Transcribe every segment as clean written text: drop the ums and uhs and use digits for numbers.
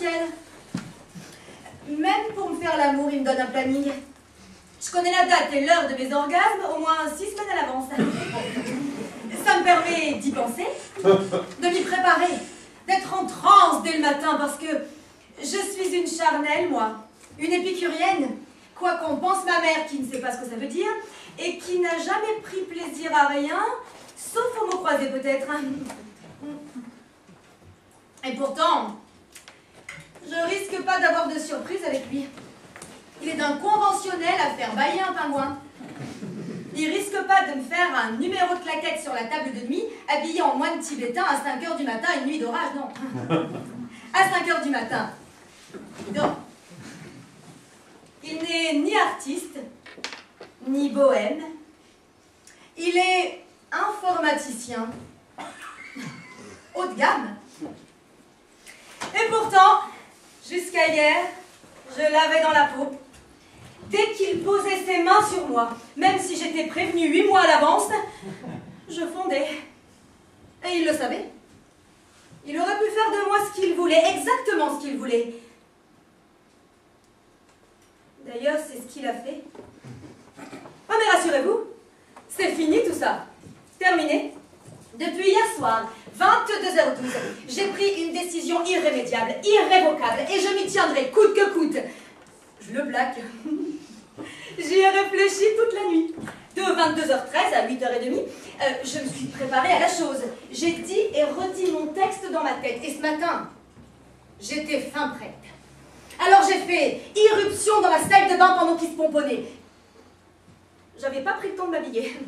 ciel. Même pour me faire l'amour, il me donne un planning. Je connais la date et l'heure de mes orgasmes au moins 6 semaines à l'avance. Ça me permet d'y penser, de m'y préparer, d'être en transe dès le matin parce que je suis une charnelle, moi, une épicurienne, quoi qu'on pense ma mère qui ne sait pas ce que ça veut dire et qui n'a jamais pris plaisir à rien, sauf au mot croisé peut-être. Et pourtant, je risque pas d'avoir de surprise avec lui. Il est d'un conventionnel à faire bailler un pingouin. Il risque pas de me faire un numéro de claquette sur la table de nuit, habillé en moine tibétain à 5 h du matin, une nuit d'orage, non. À 5 h du matin. Non. Il n'est ni artiste, ni bohème. Il est informaticien. Haut de gamme. Et pourtant, jusqu'à hier, je l'avais dans la peau. Dès qu'il posait ses mains sur moi, même si j'étais prévenue 8 mois à l'avance, je fondais. Et il le savait. Il aurait pu faire de moi ce qu'il voulait, exactement ce qu'il voulait. D'ailleurs, c'est ce qu'il a fait. Oh, mais rassurez-vous, c'est fini tout ça. Terminé. Depuis hier soir, 22 h 12, j'ai pris une décision irrémédiable, irrévocable, et je m'y tiendrai coûte que coûte. Je le blague. J'y ai réfléchi toute la nuit. De 22 h 13 à 8 h 30, je me suis préparée à la chose. J'ai dit et redit mon texte dans ma tête. Et ce matin, j'étais fin prête. Alors j'ai fait irruption dans la salle de bain pendant qu'il se pomponnait. J'avais pas pris le temps de m'habiller.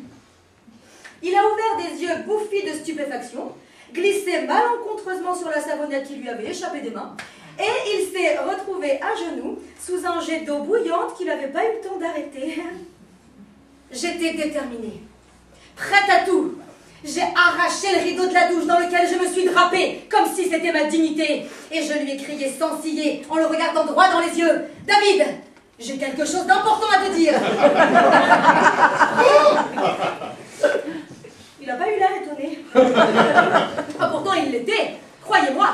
Il a ouvert des yeux bouffis de stupéfaction, glissé malencontreusement sur la savonnette qui lui avait échappé des mains, et il s'est retrouvé à genoux sous un jet d'eau bouillante qu'il n'avait pas eu le temps d'arrêter. J'étais déterminée, prête à tout. J'ai arraché le rideau de la douche dans lequel je me suis drapée, comme si c'était ma dignité, et je lui ai crié sans ciller, en le regardant droit dans les yeux, « David, j'ai quelque chose d'important à te dire !» Il n'a pas eu l'air étonné. Ah, pourtant, il l'était, croyez-moi.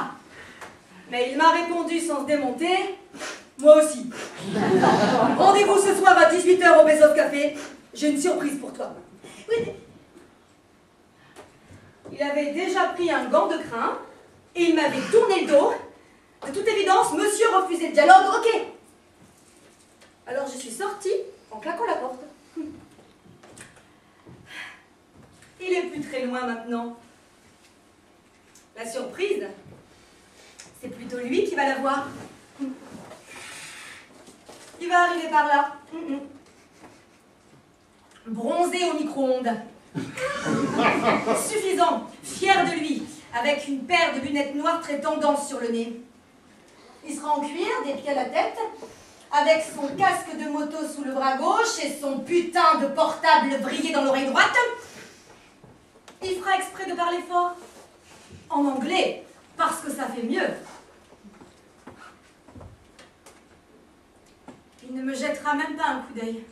Mais il m'a répondu sans se démonter, « Moi aussi. Rendez-vous ce soir à 18 h au Bezos Café. J'ai une surprise pour toi. » Oui. Il avait déjà pris un gant de crin et il m'avait tourné le dos. De toute évidence, monsieur refusait le dialogue. Ok. Alors je suis sortie en claquant la porte. Il est plus très loin maintenant. La surprise, c'est plutôt lui qui va la voir. Il va arriver par là. Bronzé au micro-ondes. Suffisant, fier de lui, avec une paire de lunettes noires très tendance sur le nez. Il sera en cuir, des pieds à la tête, avec son casque de moto sous le bras gauche et son putain de portable brillé dans l'oreille droite. Il fera exprès de parler fort, en anglais, parce que ça fait mieux. Il ne me jettera même pas un coup d'œil.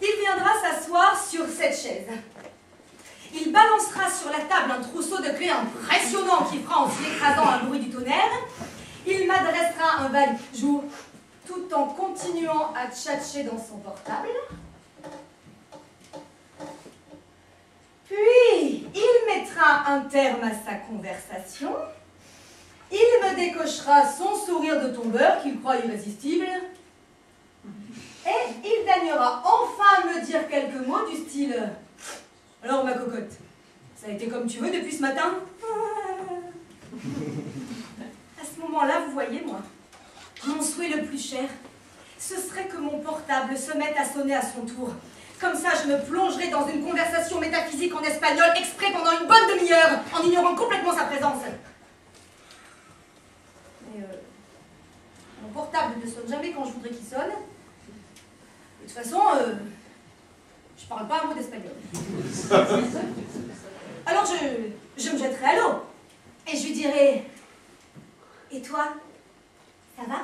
Il viendra s'asseoir sur cette chaise. Il balancera sur la table un trousseau de clés impressionnant qui fera en s'y écrasant un bruit du tonnerre. Il m'adressera un bonjour tout en continuant à tchatcher dans son portable. Puis, il mettra un terme à sa conversation. Il me décochera son sourire de tombeur qu'il croit irrésistible. Et il daignera enfin me dire quelques mots du style « Alors ma cocotte, ça a été comme tu veux depuis ce matin ?» À ce moment-là, vous voyez, moi, mon souhait le plus cher, ce serait que mon portable se mette à sonner à son tour. Comme ça, je me plongerai dans une conversation métaphysique en espagnol exprès pendant une bonne demi-heure, en ignorant complètement sa présence. Mais mon portable ne sonne jamais quand je voudrais qu'il sonne. De toute façon, je parle pas un mot d'espagnol. Alors je me jetterai à l'eau et je lui dirai « Et toi, ça va ?»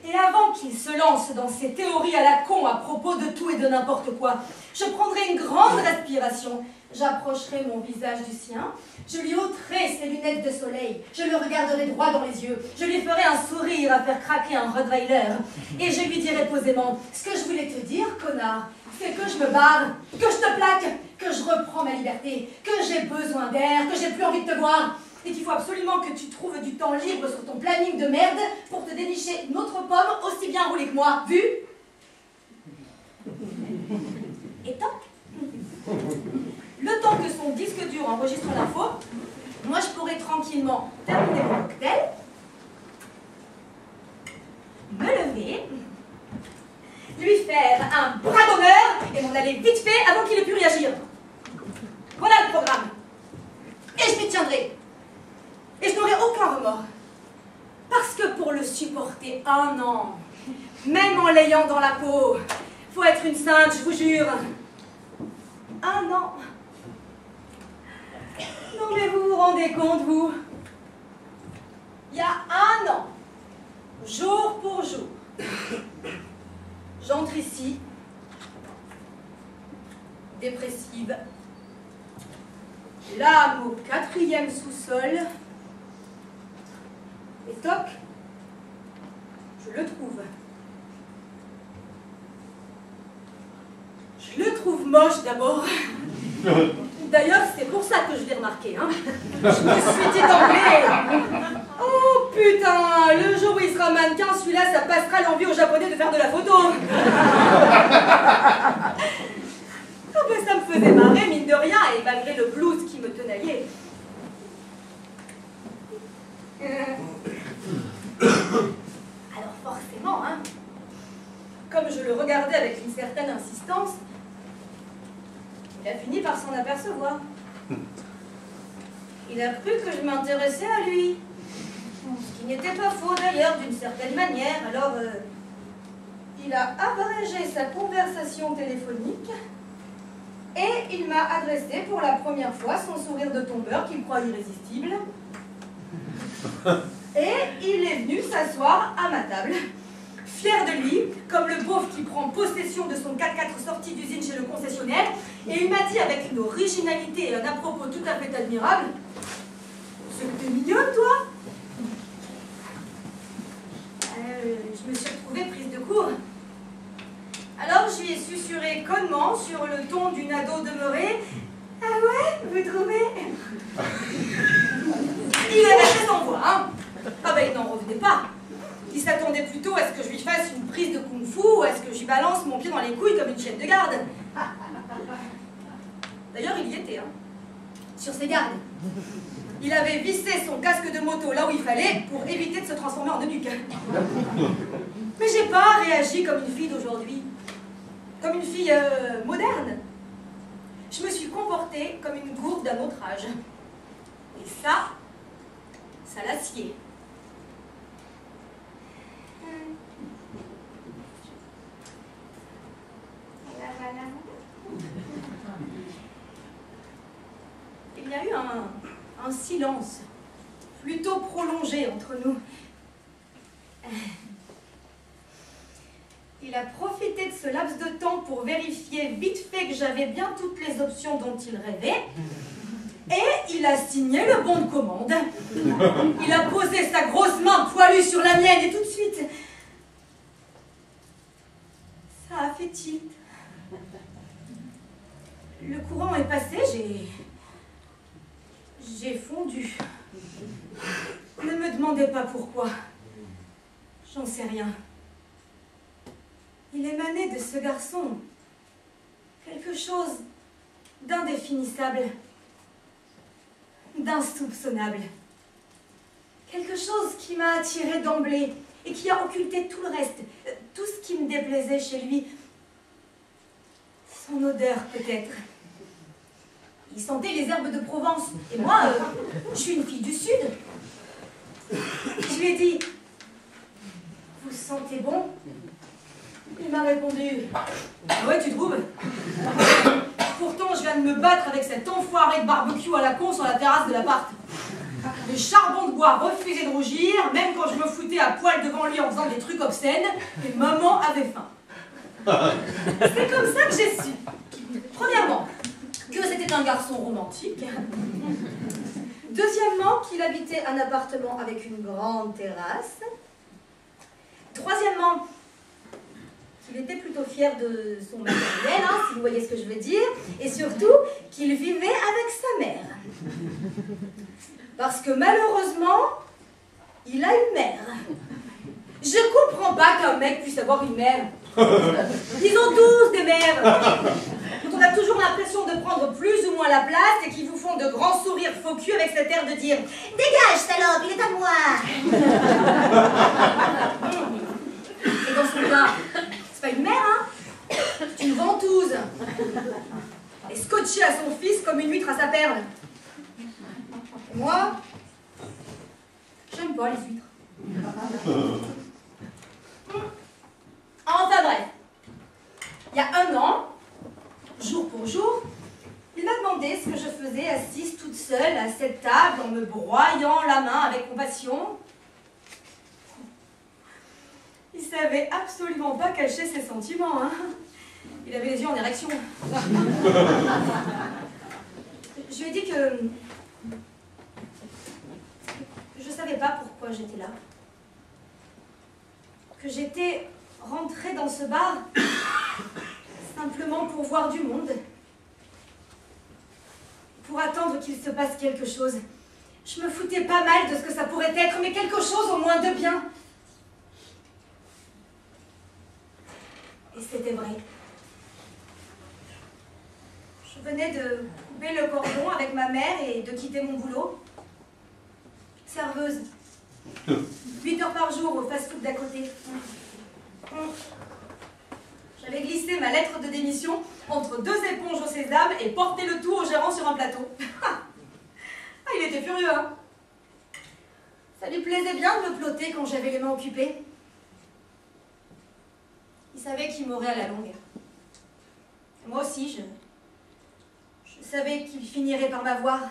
Et avant qu'il se lance dans ses théories à la con à propos de tout et de n'importe quoi, je prendrai une grande respiration, J'approcherai mon visage du sien, je lui ôterai ses lunettes de soleil, je le regarderai droit dans les yeux, je lui ferai un sourire à faire craquer un Rottweiler, et je lui dirai posément, ce que je voulais te dire, connard, c'est que je me barre, que je te plaque, que je reprends ma liberté, que j'ai besoin d'air, que j'ai plus envie de te voir, et qu'il faut absolument que tu trouves du temps libre sur ton planning de merde pour te dénicher une autre pomme aussi bien roulée que moi, vu? Et toc. Le temps que son disque dur enregistre l'info, moi je pourrais tranquillement terminer mon cocktail, me lever, lui faire un bras d'honneur et m'en aller vite fait avant qu'il ait pu réagir. Voilà le programme. Et je m'y tiendrai. Et je n'aurai aucun remords. Parce que pour le supporter un an, même en l'ayant dans la peau, faut être une sainte, je vous jure. Un an. Non mais vous vous rendez compte, vous? Il y a un an, jour pour jour, j'entre ici, dépressive, l'âme au 4e sous-sol, et toc, je le trouve. Je le trouve moche d'abord. D'ailleurs, c'est pour ça que je l'ai remarqué. Hein. Je me suis dit d'emblée, oh putain, le jour où il sera mannequin, celui-là, ça passera l'envie aux Japonais de faire de la photo. Oh, ben, ça me faisait marrer, mine de rien, et malgré le blues qui me tenaillait. Alors forcément, hein, comme je le regardais avec une certaine insistance, il a fini par s'en apercevoir. Il a cru que je m'intéressais à lui. Ce qui n'était pas faux d'ailleurs, d'une certaine manière. Alors, il a abrégé sa conversation téléphonique et il m'a adressé pour la première fois son sourire de tombeur qu'il croit irrésistible. Et il est venu s'asseoir à ma table, fier de lui, comme le pauvre qui prend possession de son 4x4 sorti d'usine chez le concessionnaire, et il m'a dit avec une originalité et un à-propos tout à fait admirable, « C'est que t'es mignonne, toi !» Je me suis retrouvée prise de court. Alors je lui ai susurré connement sur le ton d'une ado demeurée, « Ah ouais, vous trouvez ?» Il avait fait son voix, hein. Ah ben il n'en revenait pas. Il s'attendait plutôt à ce que je lui fasse une prise de kung-fu ou à ce que je lui balance mon pied dans les couilles comme une chienne de garde. D'ailleurs, il y était, hein, sur ses gardes. Il avait vissé son casque de moto là où il fallait pour éviter de se transformer en eunuque. Mais j'ai pas réagi comme une fille d'aujourd'hui, comme une fille moderne. Je me suis comportée comme une gourde d'un autre âge. Et ça l'a scié. Il y a eu un silence plutôt prolongé entre nous. Il a profité de ce laps de temps pour vérifier vite fait que j'avais bien toutes les options dont il rêvait. Et il a signé le bon de commande. Il a posé sa grosse main poilue sur la mienne et tout de suite, ça a fait tilt. Le courant est passé, j'ai fondu. Ne me demandez pas pourquoi. J'en sais rien. Il émanait de ce garçon quelque chose d'indéfinissable, d'insoupçonnable. Quelque chose qui m'a attirée d'emblée et qui a occulté tout le reste, tout ce qui me déplaisait chez lui. Son odeur, peut-être. Il sentait les herbes de Provence. Et moi, je suis une fille du Sud. Je lui ai dit, vous sentez bon? Il m'a répondu, ah ouais, tu trouves? Pourtant, je viens de me battre avec cet enfoiré de barbecue à la con sur la terrasse de l'appart. Le charbon de bois refusait de rougir, même quand je me foutais à poil devant lui en faisant des trucs obscènes, et maman avait faim. C'est comme ça que j'ai su, premièrement, que c'était un garçon romantique. Deuxièmement, qu'il habitait un appartement avec une grande terrasse. Troisièmement, qu'il était plutôt fier de son matériel, hein, si vous voyez ce que je veux dire. Et surtout, qu'il vivait avec sa mère. Parce que malheureusement, il a une mère. Je comprends pas qu'un mec puisse avoir une mère. Ils ont tous des mères. Quand on a toujours l'impression de prendre plus ou moins la place et qu'ils vous font de grands sourires faux cul avec cet air de dire « Dégage, salope, il est à moi !» Et dans ce cas, c'est pas une mère, hein. C'est une ventouse. Elle est scotchée à son fils comme une huître à sa perle. Et moi, j'aime pas les huîtres. Enfin bref, il y a un an, jour pour jour, il m'a demandé ce que je faisais assise toute seule à cette table en me broyant la main avec compassion. Il savait absolument pas cacher ses sentiments, hein. Il avait les yeux en érection. Je lui ai dit que je savais pas pourquoi j'étais là. Que j'étais rentrée dans ce bar simplement pour voir du monde. Pour attendre qu'il se passe quelque chose. Je me foutais pas mal de ce que ça pourrait être, mais quelque chose au moins de bien. Et c'était vrai. Je venais de couper le cordon avec ma mère et de quitter mon boulot. Serveuse. 8 heures par jour au fast-food d'à côté. J'avais glissé ma lettre de démission entre 2 éponges au sésame et porté le tout au gérant sur un plateau. Ah, il était furieux, hein. Ça lui plaisait bien de me ploter quand j'avais les mains occupées. Il savait qu'il m'aurait à la longue. Et moi aussi, je savais qu'il finirait par m'avoir.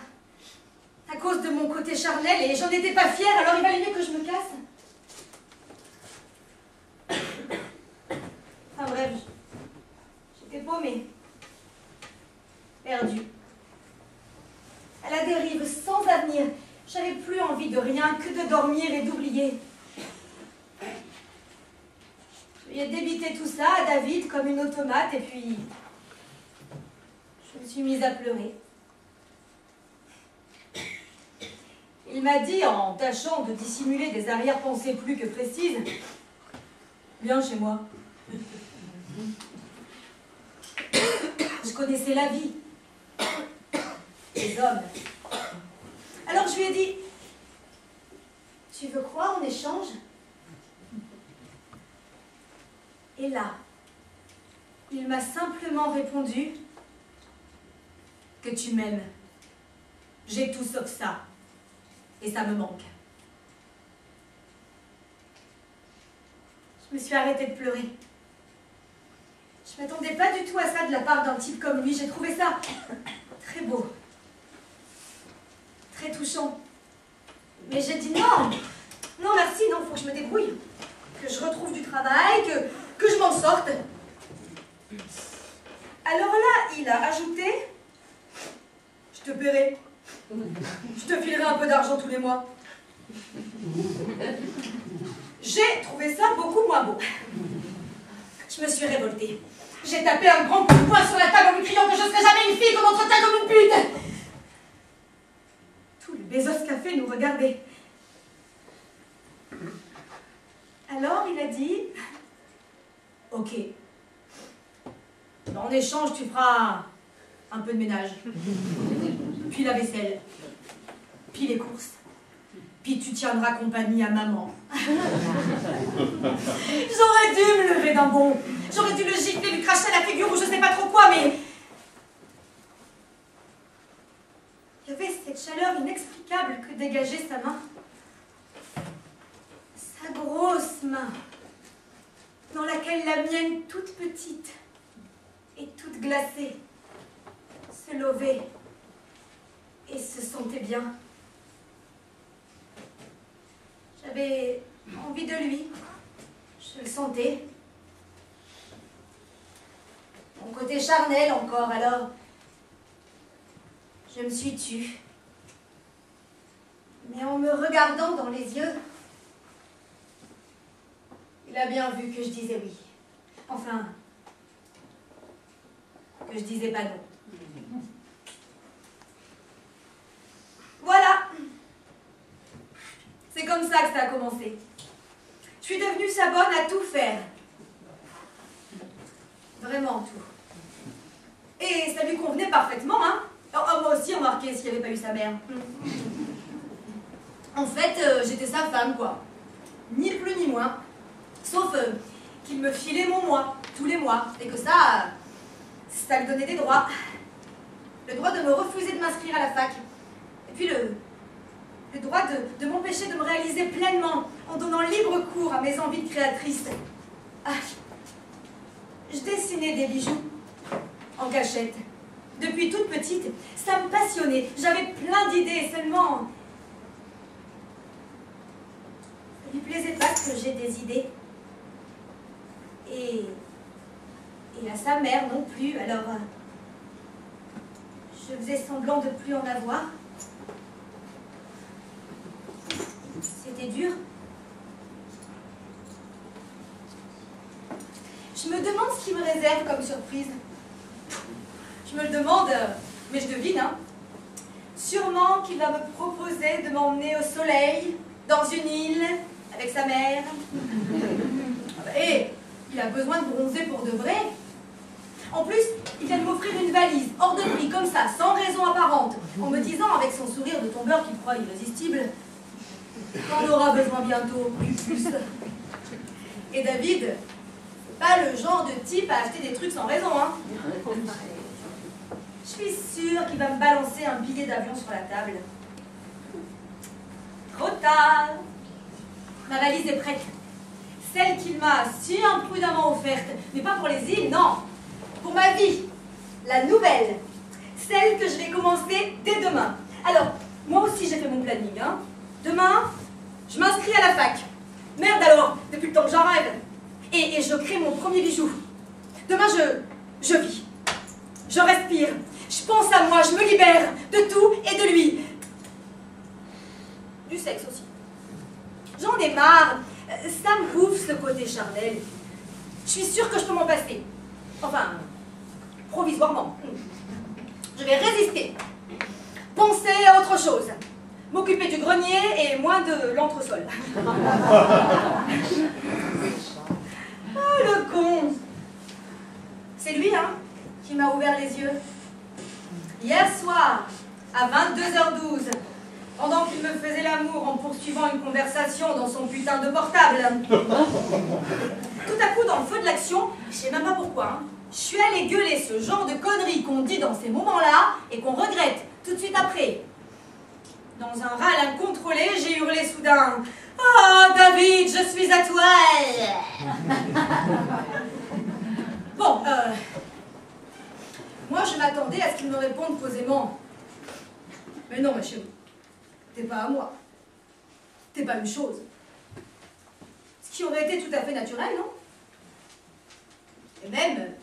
À cause de mon côté charnel, et j'en étais pas fière, alors il valait mieux que je me casse. Enfin bref, j'étais paumée, perdue, à la dérive, sans avenir. J'avais plus envie de rien que de dormir et d'oublier. Je lui ai débité tout ça à David comme une automate, et puis je me suis mise à pleurer. Il m'a dit, en tâchant de dissimuler des arrière-pensées plus que précises, « Viens chez moi. » Je connaissais la vie, les hommes. Alors je lui ai dit, « Tu veux quoi en échange ?» Et là, il m'a simplement répondu que tu m'aimes. J'ai tout sauf ça. Et ça me manque. Je me suis arrêtée de pleurer. Je ne m'attendais pas du tout à ça de la part d'un type comme lui. J'ai trouvé ça très beau. Très touchant. Mais j'ai dit non. Non, merci, non, il faut que je me débrouille. Que je retrouve du travail, que je m'en sorte. Alors là, il a ajouté, je te paierai. Je te filerai un peu d'argent tous les mois. J'ai trouvé ça beaucoup moins beau. Je me suis révoltée. J'ai tapé un grand coup de poing sur la table en lui criant que je ne serais jamais une fille qu'on me traitait comme une pute. Tout le Bezos Café nous regardait. Alors il a dit, ok, en échange tu feras un peu de ménage, puis la vaisselle, puis les courses, puis tu tiendras compagnie à maman. J'aurais dû me lever d'un bond, j'aurais dû le gifler, lui cracher à la figure ou je sais pas trop quoi, mais il y avait cette chaleur inexplicable que dégageait sa main. Sa grosse main, dans laquelle la mienne toute petite et toute glacée se levait et se sentait bien. J'avais envie de lui, je le sentais. Mon côté charnel encore, alors Je me suis tue. Mais en me regardant dans les yeux, il a bien vu que je disais oui. Enfin, que je disais pas non. Voilà. C'est comme ça que ça a commencé. Je suis devenue sa bonne à tout faire. Vraiment tout. Et ça lui convenait parfaitement, hein. Oh, moi aussi, remarquez s'il n'y avait pas eu sa mère. En fait, j'étais sa femme, quoi. Ni plus ni moins. Sauf qu'il me filait mon mois, tous les mois. Et que ça lui donnait des droits. Le droit de me refuser de m'inscrire à la fac. Et puis le droit de m'empêcher de me réaliser pleinement en donnant libre cours à mes envies de créatrice. Ah, je dessinais des bijoux en cachette. Depuis toute petite, ça me passionnait. J'avais plein d'idées, seulement... ça lui plaisait pas que j'ai des idées. Et à sa mère non plus, alors... je faisais semblant de plus en avoir. C'était dur. Je me demande ce qu'il me réserve comme surprise. Je me le demande, mais je devine, hein. Sûrement qu'il va me proposer de m'emmener au soleil, dans une île, avec sa mère. Et il a besoin de bronzer pour de vrai. En plus, il vient de m'offrir une valise, hors de prix, comme ça, sans raison apparente, en me disant, avec son sourire de tombeur qu'il croit irrésistible, qu'on aura besoin bientôt, plus. Et David, c'est pas le genre de type à acheter des trucs sans raison, hein. Je suis sûre qu'il va me balancer un billet d'avion sur la table. Trop tard. Ma valise est prête. Celle qu'il m'a si imprudemment offerte. Mais pas pour les îles, non. Pour ma vie. La nouvelle. Celle que je vais commencer dès demain. Alors, moi aussi j'ai fait mon planning, hein. Demain, je m'inscris à la fac. Merde alors, depuis le temps que j'en rêve. Et je crée mon premier bijou. Demain, je vis. Je respire. Je pense à moi, je me libère de tout et de lui. Du sexe aussi. J'en ai marre. Ça me bouffe ce côté charnel. Je suis sûre que je peux m'en passer. Enfin, provisoirement. Je vais résister. Penser à autre chose. M'occuper du grenier et moins de l'entresol. Oh, le con. C'est lui, hein, qui m'a ouvert les yeux. Hier soir, à 22h12, pendant qu'il me faisait l'amour en poursuivant une conversation dans son putain de portable. Tout à coup, dans le feu de l'action, je sais même pas pourquoi, hein, je suis allée gueuler ce genre de conneries qu'on dit dans ces moments-là et qu'on regrette tout de suite après. Dans un râle incontrôlé, j'ai hurlé soudain « Oh, David, je suis à toi !» Bon, moi je m'attendais à ce qu'il me réponde posément. Mais non, ma chérie, t'es pas à moi. T'es pas une chose. Ce qui aurait été tout à fait naturel, non? Et même,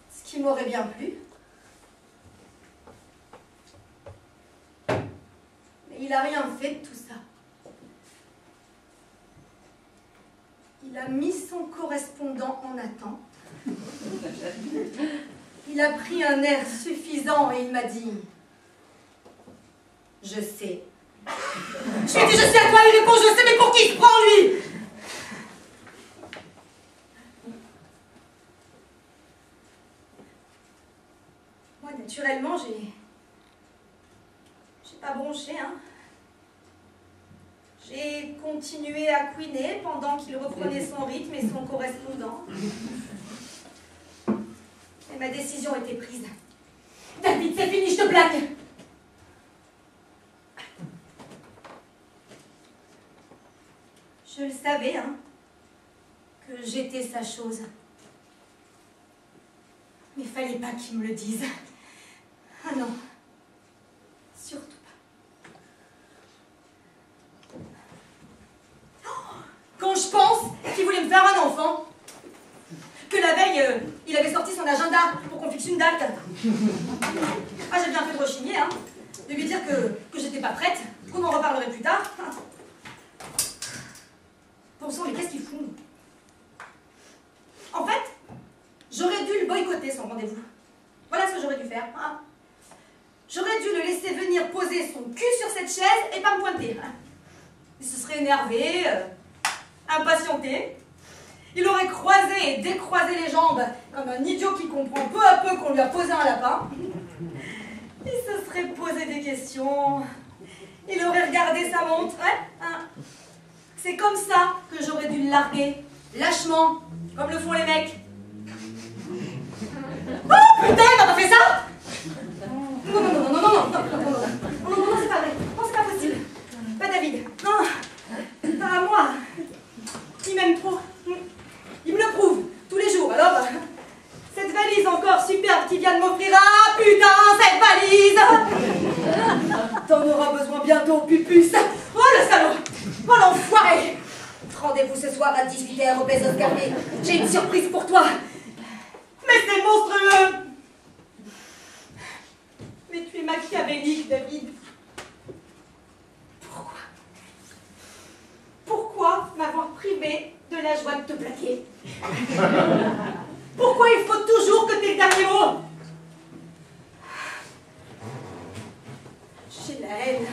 ce qui m'aurait bien plu. Mais il a rien fait de tout ça. Il a mis son correspondant en attente. Il a pris un air suffisant et il m'a dit « Je sais. » Je lui ai dit « Je sais à quoi il répond, je sais, mais pour qui il se prend, lui ?» Moi, naturellement, j'ai pas bronché, hein. J'ai continué à couiner pendant qu'il reprenait son rythme et son correspondant. Et ma décision était prise. « David, c'est fini, je te plaque !» Je le savais, hein, que j'étais sa chose. Mais fallait pas qu'il me le dise. Ah non, surtout pas. Quand je pense qu'il voulait me faire un enfant, que la veille, il avait sorti son agenda pour qu'on fixe une date. Ah, j'ai bien fait de rechigner, hein. De lui dire que j'étais pas prête, qu'on en reparlerait plus tard. Bon sang, mais qu'est-ce qu'ils font? En fait, j'aurais dû le boycotter, son rendez-vous. Voilà ce que j'aurais dû faire. Hein. J'aurais dû le laisser venir poser son cul sur cette chaise et pas me pointer. Il se serait énervé, impatienté. Il aurait croisé et décroisé les jambes comme un idiot qui comprend peu à peu qu'on lui a posé un lapin. Il se serait posé des questions. Il aurait regardé sa montre. Ouais, hein. C'est comme ça que j'aurais dû le larguer, lâchement, comme le font les mecs. Oh putain, il m'a pas fait ça! Non, non, non, non, non, non, non, non, non, non, non, non, c'est pas vrai. Non, c'est pas possible. Pas David. Non, pas à moi. Il m'aime trop. Il me le prouve tous les jours. Alors, cette valise encore superbe qu'il vient de m'offrir. Ah putain, cette valise! T'en auras besoin bientôt, Pupus. Oh le salaud! Oh l'enfoiré! Rendez-vous ce soir à 18h au Bezos Café. J'ai une surprise pour toi. Mais c'est monstrueux! Mais tu es machiavélique, David. Pourquoi? Pourquoi m'avoir privé de la joie de te plaquer? Pourquoi il faut toujours que t'aies le dernier mot? J'ai la haine.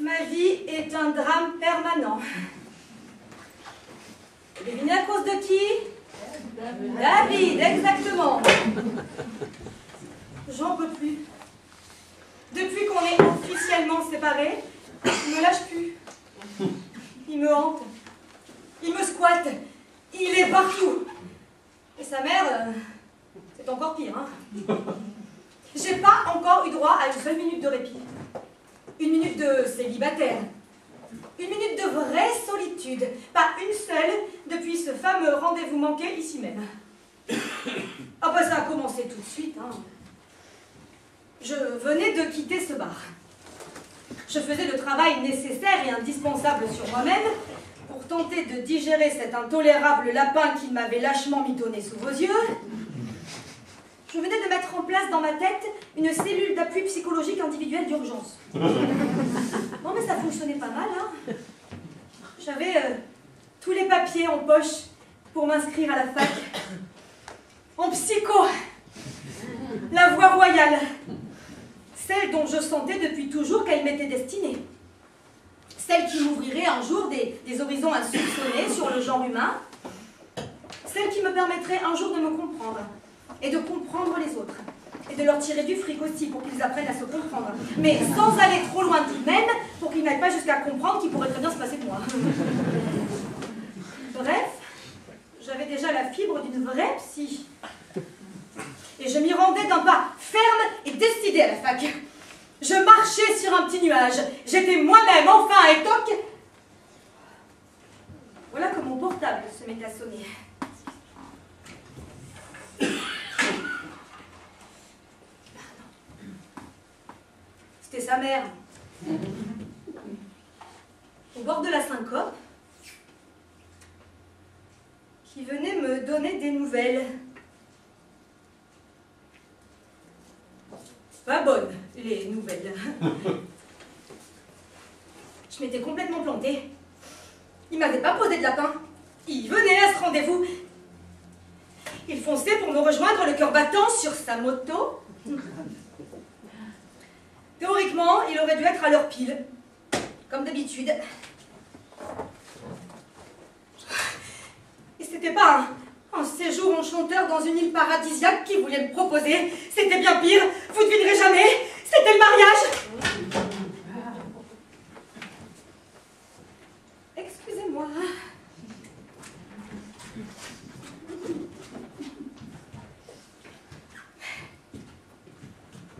Ma vie est un drame permanent. Devinez à cause de qui? David, exactement. J'en peux plus. Depuis qu'on est officiellement séparés, il me lâche plus. Il me hante. Il me squatte. Il est partout. Et sa mère, c'est encore pire, hein. J'ai pas encore eu droit à une seule minute de répit. Une minute de célibataire. Une minute de vraie solitude. Pas une seule depuis ce fameux rendez-vous manqué ici même. Ah bah ça a commencé tout de suite, hein. Je venais de quitter ce bar. Je faisais le travail nécessaire et indispensable sur moi-même pour tenter de digérer cet intolérable lapin qui m'avait lâchement mitonné sous vos yeux. Je venais de mettre en place dans ma tête une cellule d'appui psychologique individuelle d'urgence. Non mais ça fonctionnait pas mal, hein. J'avais tous les papiers en poche pour m'inscrire à la fac. En psycho. La voie royale. Celle dont je sentais depuis toujours qu'elle m'était destinée. Celle qui m'ouvrirait un jour des horizons insoupçonnés sur le genre humain. Celle qui me permettrait un jour de me comprendre. Et de comprendre les autres. Et de leur tirer du fric aussi pour qu'ils apprennent à se comprendre. Mais sans aller trop loin tout de même, pour qu'ils n'aillent pas jusqu'à comprendre qu'il pourrait très bien se passer de moi. Bref, j'avais déjà la fibre d'une vraie psy. Et je m'y rendais d'un pas ferme et décidé à la fac. Je marchais sur un petit nuage. J'étais moi-même enfin et toc. Voilà que mon portable se met à sonner. C'était sa mère. Au bord de la syncope, qui venait me donner des nouvelles. Pas bonnes, les nouvelles. Je m'étais complètement plantée. Il m'avait pas posé de lapin. Il venait à ce rendez-vous. Il fonçait pour me rejoindre, le cœur battant, sur sa moto. Théoriquement, il aurait dû être à l'heure pile, comme d'habitude. Et c'était pas un séjour enchanteur dans une île paradisiaque qu'il voulait me proposer. C'était bien pire, vous devinerez jamais. C'était le mariage. Excusez-moi.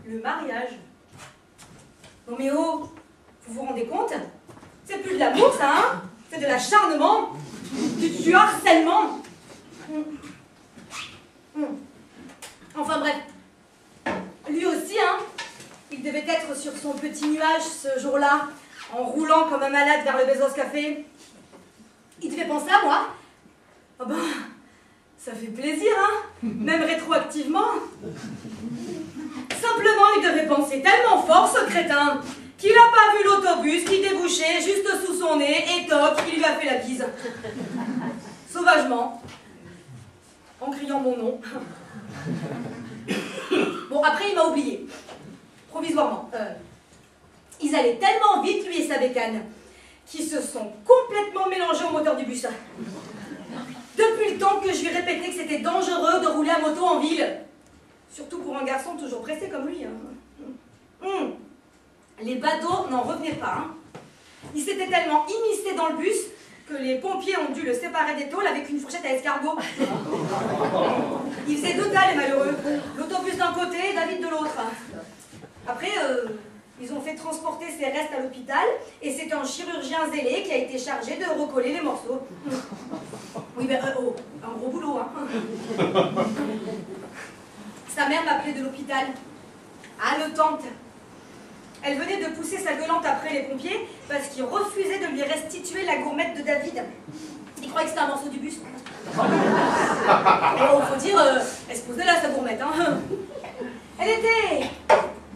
Le mariage. Non mais oh, vous vous rendez compte? C'est plus de l'amour ça, hein? C'est de l'acharnement, du harcèlement. Enfin bref, lui aussi, hein, il devait être sur son petit nuage ce jour-là, en roulant comme un malade vers le Bezos Café. Il devait penser à moi. Ah ben, ça fait plaisir, hein, même rétroactivement. Simplement, il devait penser tellement fort, ce crétin, qu'il n'a pas vu l'autobus qui débouchait juste sous son nez et toc, il lui a fait la bise. Sauvagement, en criant mon nom. Bon, après, il m'a oublié, provisoirement. Ils allaient tellement vite, lui et sa bécane, qu'ils se sont complètement mélangés au moteur du bus. Depuis le temps que je lui répétais que c'était dangereux de rouler à moto en ville. Surtout pour un garçon toujours pressé comme lui. Les badauds n'en revenaient pas. Hein. Il s'était tellement immiscé dans le bus que les pompiers ont dû le séparer des tôles avec une fourchette à escargot. Il faisait deux tas, les malheureux. L'autobus d'un côté, David de l'autre. Après, ils ont fait transporter ses restes à l'hôpital et c'est un chirurgien zélé qui a été chargé de recoller les morceaux. Oui, ben, un gros boulot, hein. Sa mère m'appelait de l'hôpital, haletante. Elle venait de pousser sa gueulante après les pompiers parce qu'ils refusaient de lui restituer la gourmette de David. Il croyait que c'était un morceau du bus. Oh, faut dire, elle se posait là, sa gourmette. Hein. Elle était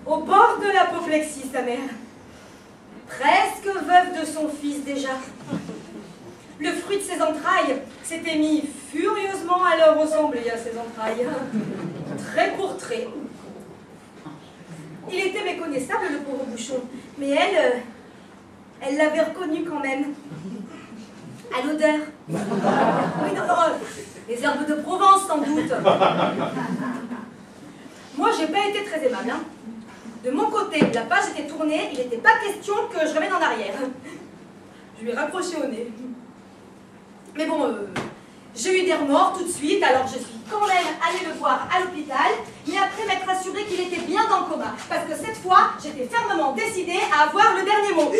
au bord de l'apoplexie, sa mère. Presque veuve de son fils déjà. Le fruit de ses entrailles s'était mis furieusement à leur ressembler à ses entrailles. Trait pour trait. Il était méconnaissable, le pauvre bouchon, mais elle l'avait reconnu quand même. À l'odeur. Oui, non, les herbes de Provence, sans doute. Moi, j'ai pas été très aimable. Hein. De mon côté, la page était tournée, il n'était pas question que je revienne en arrière. Je lui ai raccroché au nez. Mais bon, j'ai eu des remords tout de suite, alors je suis quand même allée le voir à l'hôpital, mais après m'être assurée qu'il était bien dans le coma, parce que cette fois, j'étais fermement décidée à avoir le dernier mot.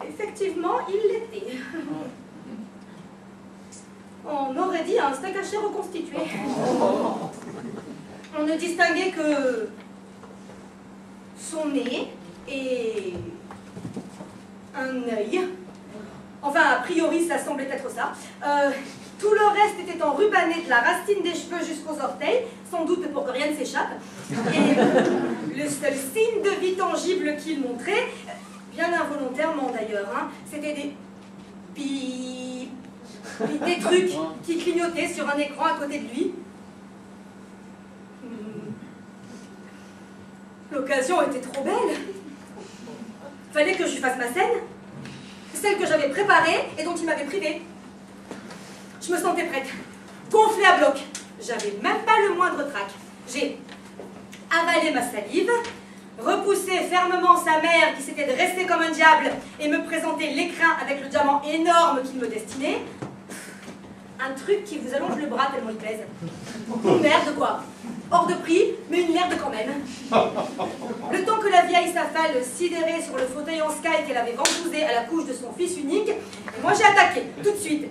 Effectivement, il l'était. On aurait dit un steak haché reconstitué. On ne distinguait que son nez et un œil. Enfin, a priori, ça semblait être ça. Tout le reste était enrubanné de la racine des cheveux jusqu'aux orteils, sans doute pour que rien ne s'échappe. Et le seul signe de vie tangible qu'il montrait, bien involontairement d'ailleurs, hein, c'était des pip, des trucs qui clignotaient sur un écran à côté de lui. L'occasion était trop belle. Fallait que je lui fasse ma scène. Celle que j'avais préparée et dont il m'avait privée. Je me sentais prête, gonflée à bloc. J'avais même pas le moindre trac. J'ai avalé ma salive, repoussé fermement sa mère qui s'était dressée comme un diable et me présentait l'écrin avec le diamant énorme qu'il me destinait. Un truc qui vous allonge le bras tellement il pèse. Une merde quoi. Hors de prix, mais une merde quand même. Le temps que la vieille s'affale sidérée sur le fauteuil en sky qu'elle avait ventousé à la couche de son fils unique, et moi j'ai attaqué, tout de suite.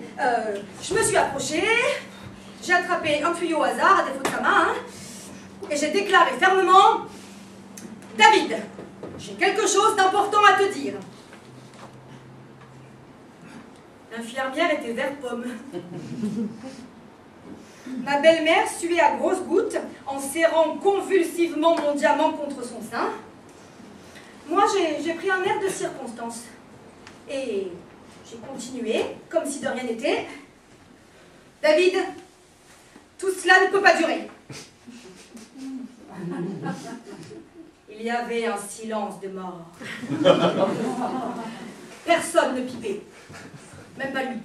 Je me suis approchée, j'ai attrapé un tuyau au hasard, à défaut de sa main, hein, et j'ai déclaré fermement « David, j'ai quelque chose d'important à te dire. » L'infirmière était vert pomme. Ma belle-mère suait à grosses gouttes en serrant convulsivement mon diamant contre son sein. Moi, j'ai pris un air de circonstance. Et j'ai continué, comme si de rien n'était. David, tout cela ne peut pas durer. Il y avait un silence de mort. Personne ne pipait. Même pas lui.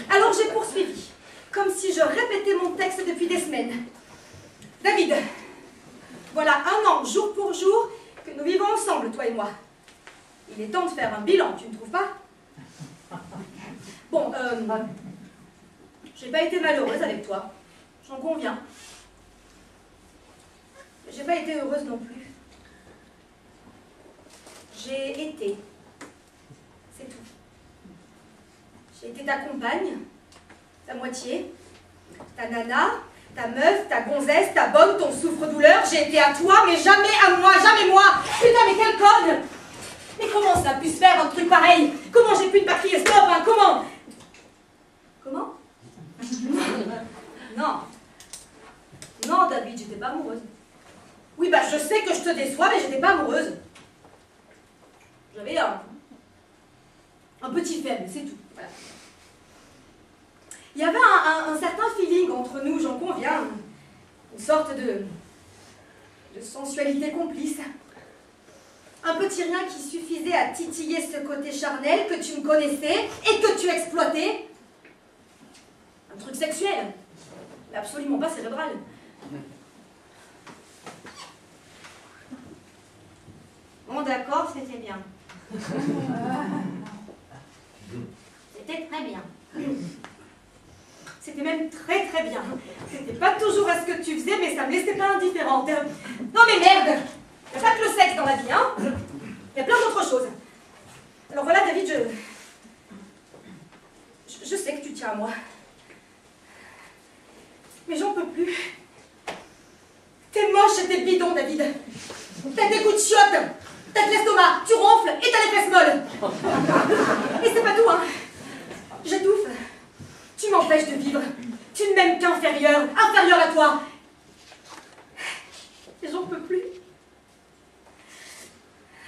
Alors j'ai poursuivi, comme si je répétais mon texte depuis des semaines. David, voilà 1 an, jour pour jour, que nous vivons ensemble, toi et moi. Il est temps de faire un bilan, tu ne trouves pas? Bon, j'ai pas été malheureuse avec toi, j'en conviens. J'ai pas été heureuse non plus. J'ai été. C'est tout. J'ai été ta compagne, ta moitié, ta nana, ta meuf, ta gonzesse, ta bonne, ton souffre-douleur. J'ai été à toi, mais jamais à moi, jamais moi. Putain, mais quel code! Mais comment ça a pu se faire un truc pareil? Comment j'ai pu ne pas crier stop, hein? Comment? Comment? Non. Non, David, j'étais pas amoureuse. Oui, bah je sais que je te déçois, mais j'étais pas amoureuse. J'avais un petit faible, c'est tout. Voilà. Il y avait un certain feeling entre nous, j'en conviens. Une sorte de sensualité complice. Un petit rien qui suffisait à titiller ce côté charnel que tu me connaissais et que tu exploitais. Un truc sexuel, mais absolument pas cérébral. Bon, d'accord, c'était bien. C'était très bien. C'était même très très bien. C'était pas toujours à ce que tu faisais, mais ça me laissait pas indifférente. Non mais merde! Il n'y a pas que le sexe dans la vie, hein? Il y a plein d'autres choses. Alors voilà, David, je sais que tu tiens à moi. Mais j'en peux plus. T'es moche et t'es bidon, David. T'as des coups de chiotte. T'as de l'estomac, tu ronfles et t'as les fesses molles. Et c'est pas tout, hein. J'étouffe. Tu m'empêches de vivre. Tu ne m'aimes qu'inférieur, inférieur à toi. Et j'en peux plus.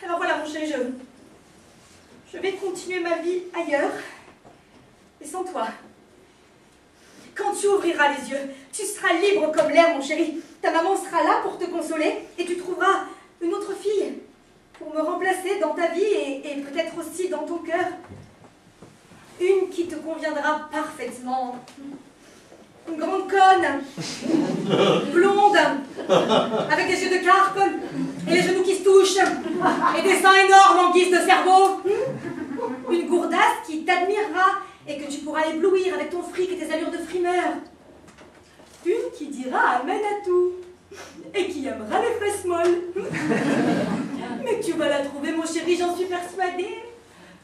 Alors voilà, mon chéri, je vais continuer ma vie ailleurs. Et sans toi. Quand tu ouvriras les yeux, tu seras libre comme l'air, mon chéri. Ta maman sera là pour te consoler et tu trouveras une autre fille pour me remplacer dans ta vie et peut-être aussi dans ton cœur. Une qui te conviendra parfaitement. Une grande conne, blonde, avec des yeux de carpe et les genoux qui se touchent et des seins énormes en guise de cerveau. Une gourdasse qui t'admirera et que tu pourras éblouir avec ton fric et tes allures de frimeur. Une qui dira amen à tout et qui aimera les fesses molles. Mais tu vas la trouver, mon chéri, j'en suis persuadée.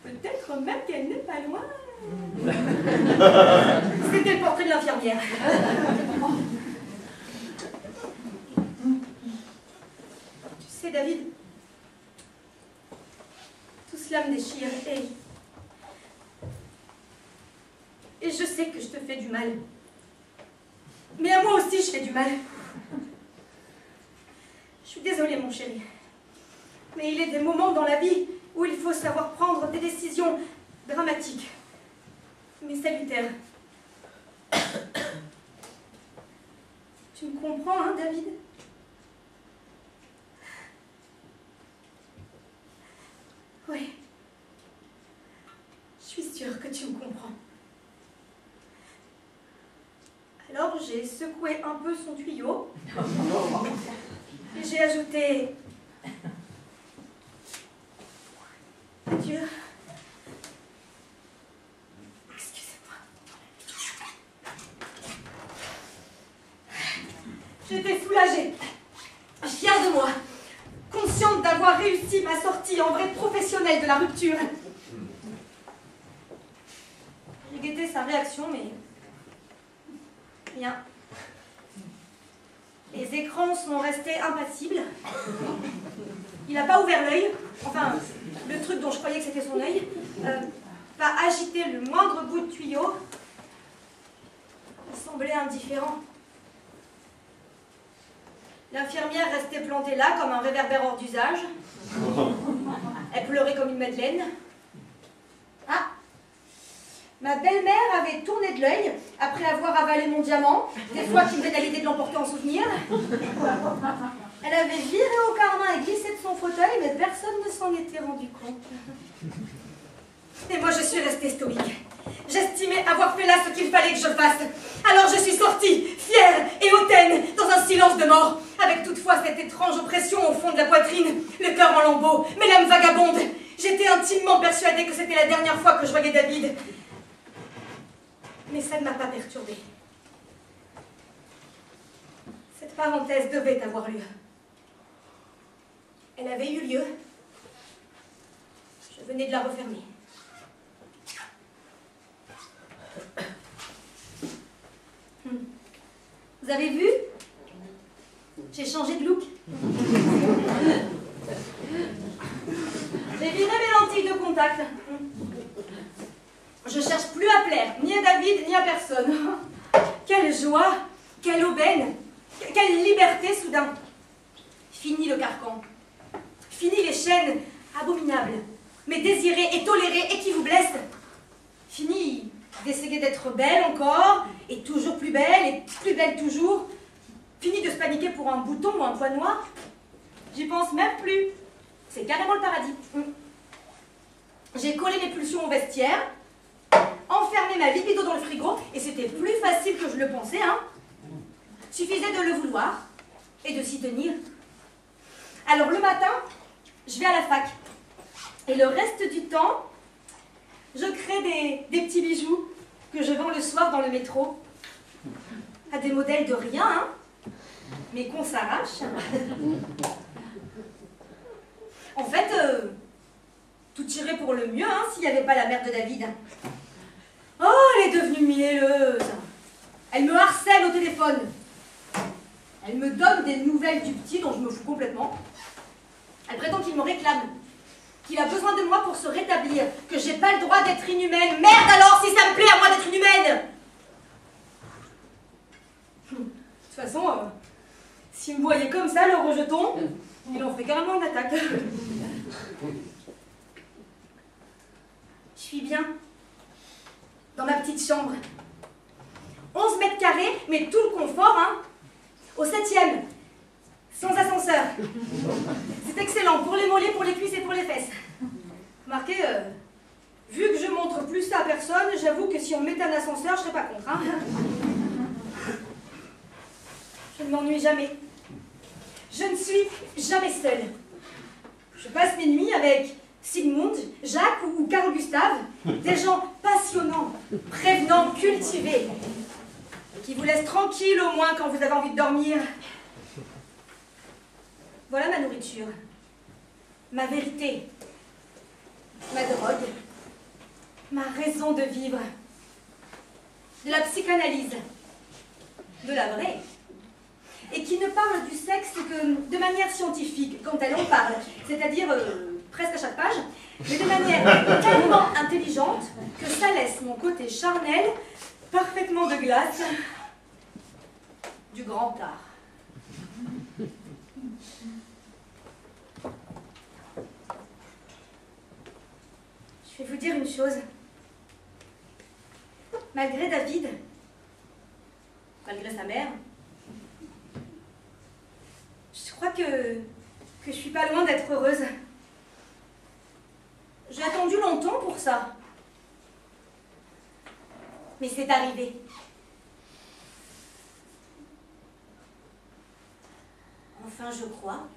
Peut-être même qu'elle n'est pas loin. C'était le portrait de l'infirmière. Tu sais, David, tout cela me déchire et je sais que je te fais du mal. Mais à moi aussi, je fais du mal. Je suis désolée, mon chéri. Mais il est des moments dans la vie où il faut savoir prendre des décisions dramatiques, mais salutaires. Tu me comprends, hein, David? Oui. Je suis sûre que tu me comprends. Alors j'ai secoué un peu son tuyau et j'ai ajouté adieu. Excusez-moi. J'étais soulagée, fière de moi, consciente d'avoir réussi ma sortie en vrai professionnelle de la rupture. J'ai guetté sa réaction, mais rien. Les écrans sont restés impassibles. Il n'a pas ouvert l'œil, enfin, le truc dont je croyais que c'était son œil, pas agité le moindre bout de tuyau. Il semblait indifférent. L'infirmière restait plantée là comme un réverbère hors d'usage. Elle pleurait comme une madeleine. Ah! Ma belle-mère avait tourné de l'œil après avoir avalé mon diamant, des fois qui me donnait l'idée de l'emporter en souvenir. Elle avait viré au carmin et glissé de son fauteuil, mais personne ne s'en était rendu compte. Et moi, je suis restée stoïque. J'estimais avoir fait là ce qu'il fallait que je fasse. Alors je suis sortie, fière et hautaine, dans un silence de mort, avec toutefois cette étrange oppression au fond de la poitrine, le cœur en lambeaux, mes l'âme vagabonde. J'étais intimement persuadée que c'était la dernière fois que je voyais David. Mais ça ne m'a pas perturbée. Cette parenthèse devait avoir lieu. Elle avait eu lieu. Je venais de la refermer. Vous avez vu? J'ai changé de look. J'ai viré mes lentilles de contact. Je cherche plus à plaire, ni à David, ni à personne. Quelle joie, quelle aubaine, quelle liberté soudain. Fini le carcan. Fini les chaînes abominables, mais désirées et tolérées et qui vous blessent. Fini d'essayer d'être belle encore, et toujours plus belle, et plus belle toujours. Fini de se paniquer pour un bouton ou un point noir. J'y pense même plus. C'est carrément le paradis. J'ai collé mes pulsions au vestiaire, enfermé ma libido dans le frigo, et c'était plus facile que je le pensais, hein. Suffisait de le vouloir et de s'y tenir. Alors le matin, je vais à la fac. Et le reste du temps, je crée des petits bijoux que je vends le soir dans le métro. À des modèles de rien, hein, mais qu'on s'arrache. En fait, tout irait pour le mieux, hein, s'il n'y avait pas la mère de David. Oh, elle est devenue mielleuse. Elle me harcèle au téléphone. Elle me donne des nouvelles du petit dont je me fous complètement. Elle prétend qu'il me réclame, qu'il a besoin de moi pour se rétablir, que j'ai pas le droit d'être inhumaine. Merde alors, si ça me plaît à moi d'être inhumaine! De toute façon, s'il me voyait comme ça, le rejeton, il en ferait carrément une attaque. Je suis bien dans ma petite chambre. 11 mètres carrés, mais tout le confort, hein. Au 7e, sans ascenseur. C'est excellent pour les mollets, pour les cuisses et pour les fesses. Remarquez, vu que je montre plus ça à personne, j'avoue que si on mettait un ascenseur, je serais pas contre, hein. Je ne m'ennuie jamais. Je ne suis jamais seule. Je passe mes nuits avec Sigmund, Jacques ou Carl Gustave, des gens passionnants, prévenants, cultivés, qui vous laissent tranquille au moins quand vous avez envie de dormir. Voilà ma nourriture, ma vérité, ma drogue, ma raison de vivre, de la psychanalyse, de la vraie, et qui ne parle du sexe que de manière scientifique, quand elle en parle, c'est-à-dire presque à chaque page, mais de manière tellement intelligente que ça laisse mon côté charnel parfaitement de glace du grand art. Je vais vous dire une chose. Malgré David, malgré sa mère, je crois que je suis pas loin d'être heureuse. J'ai attendu longtemps pour ça. Mais c'est arrivé. Enfin, je crois.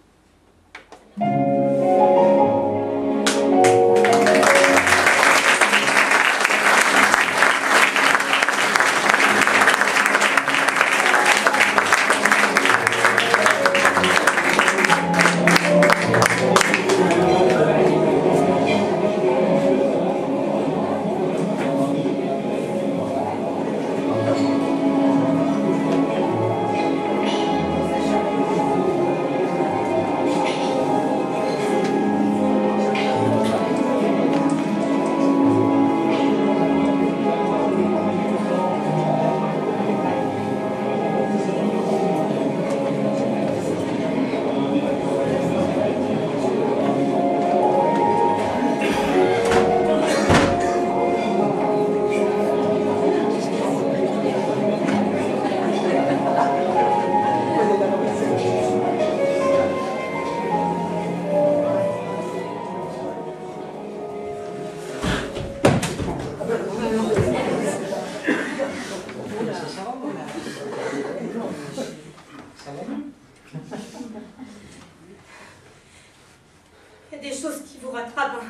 des choses qui vous rattrapent, hein.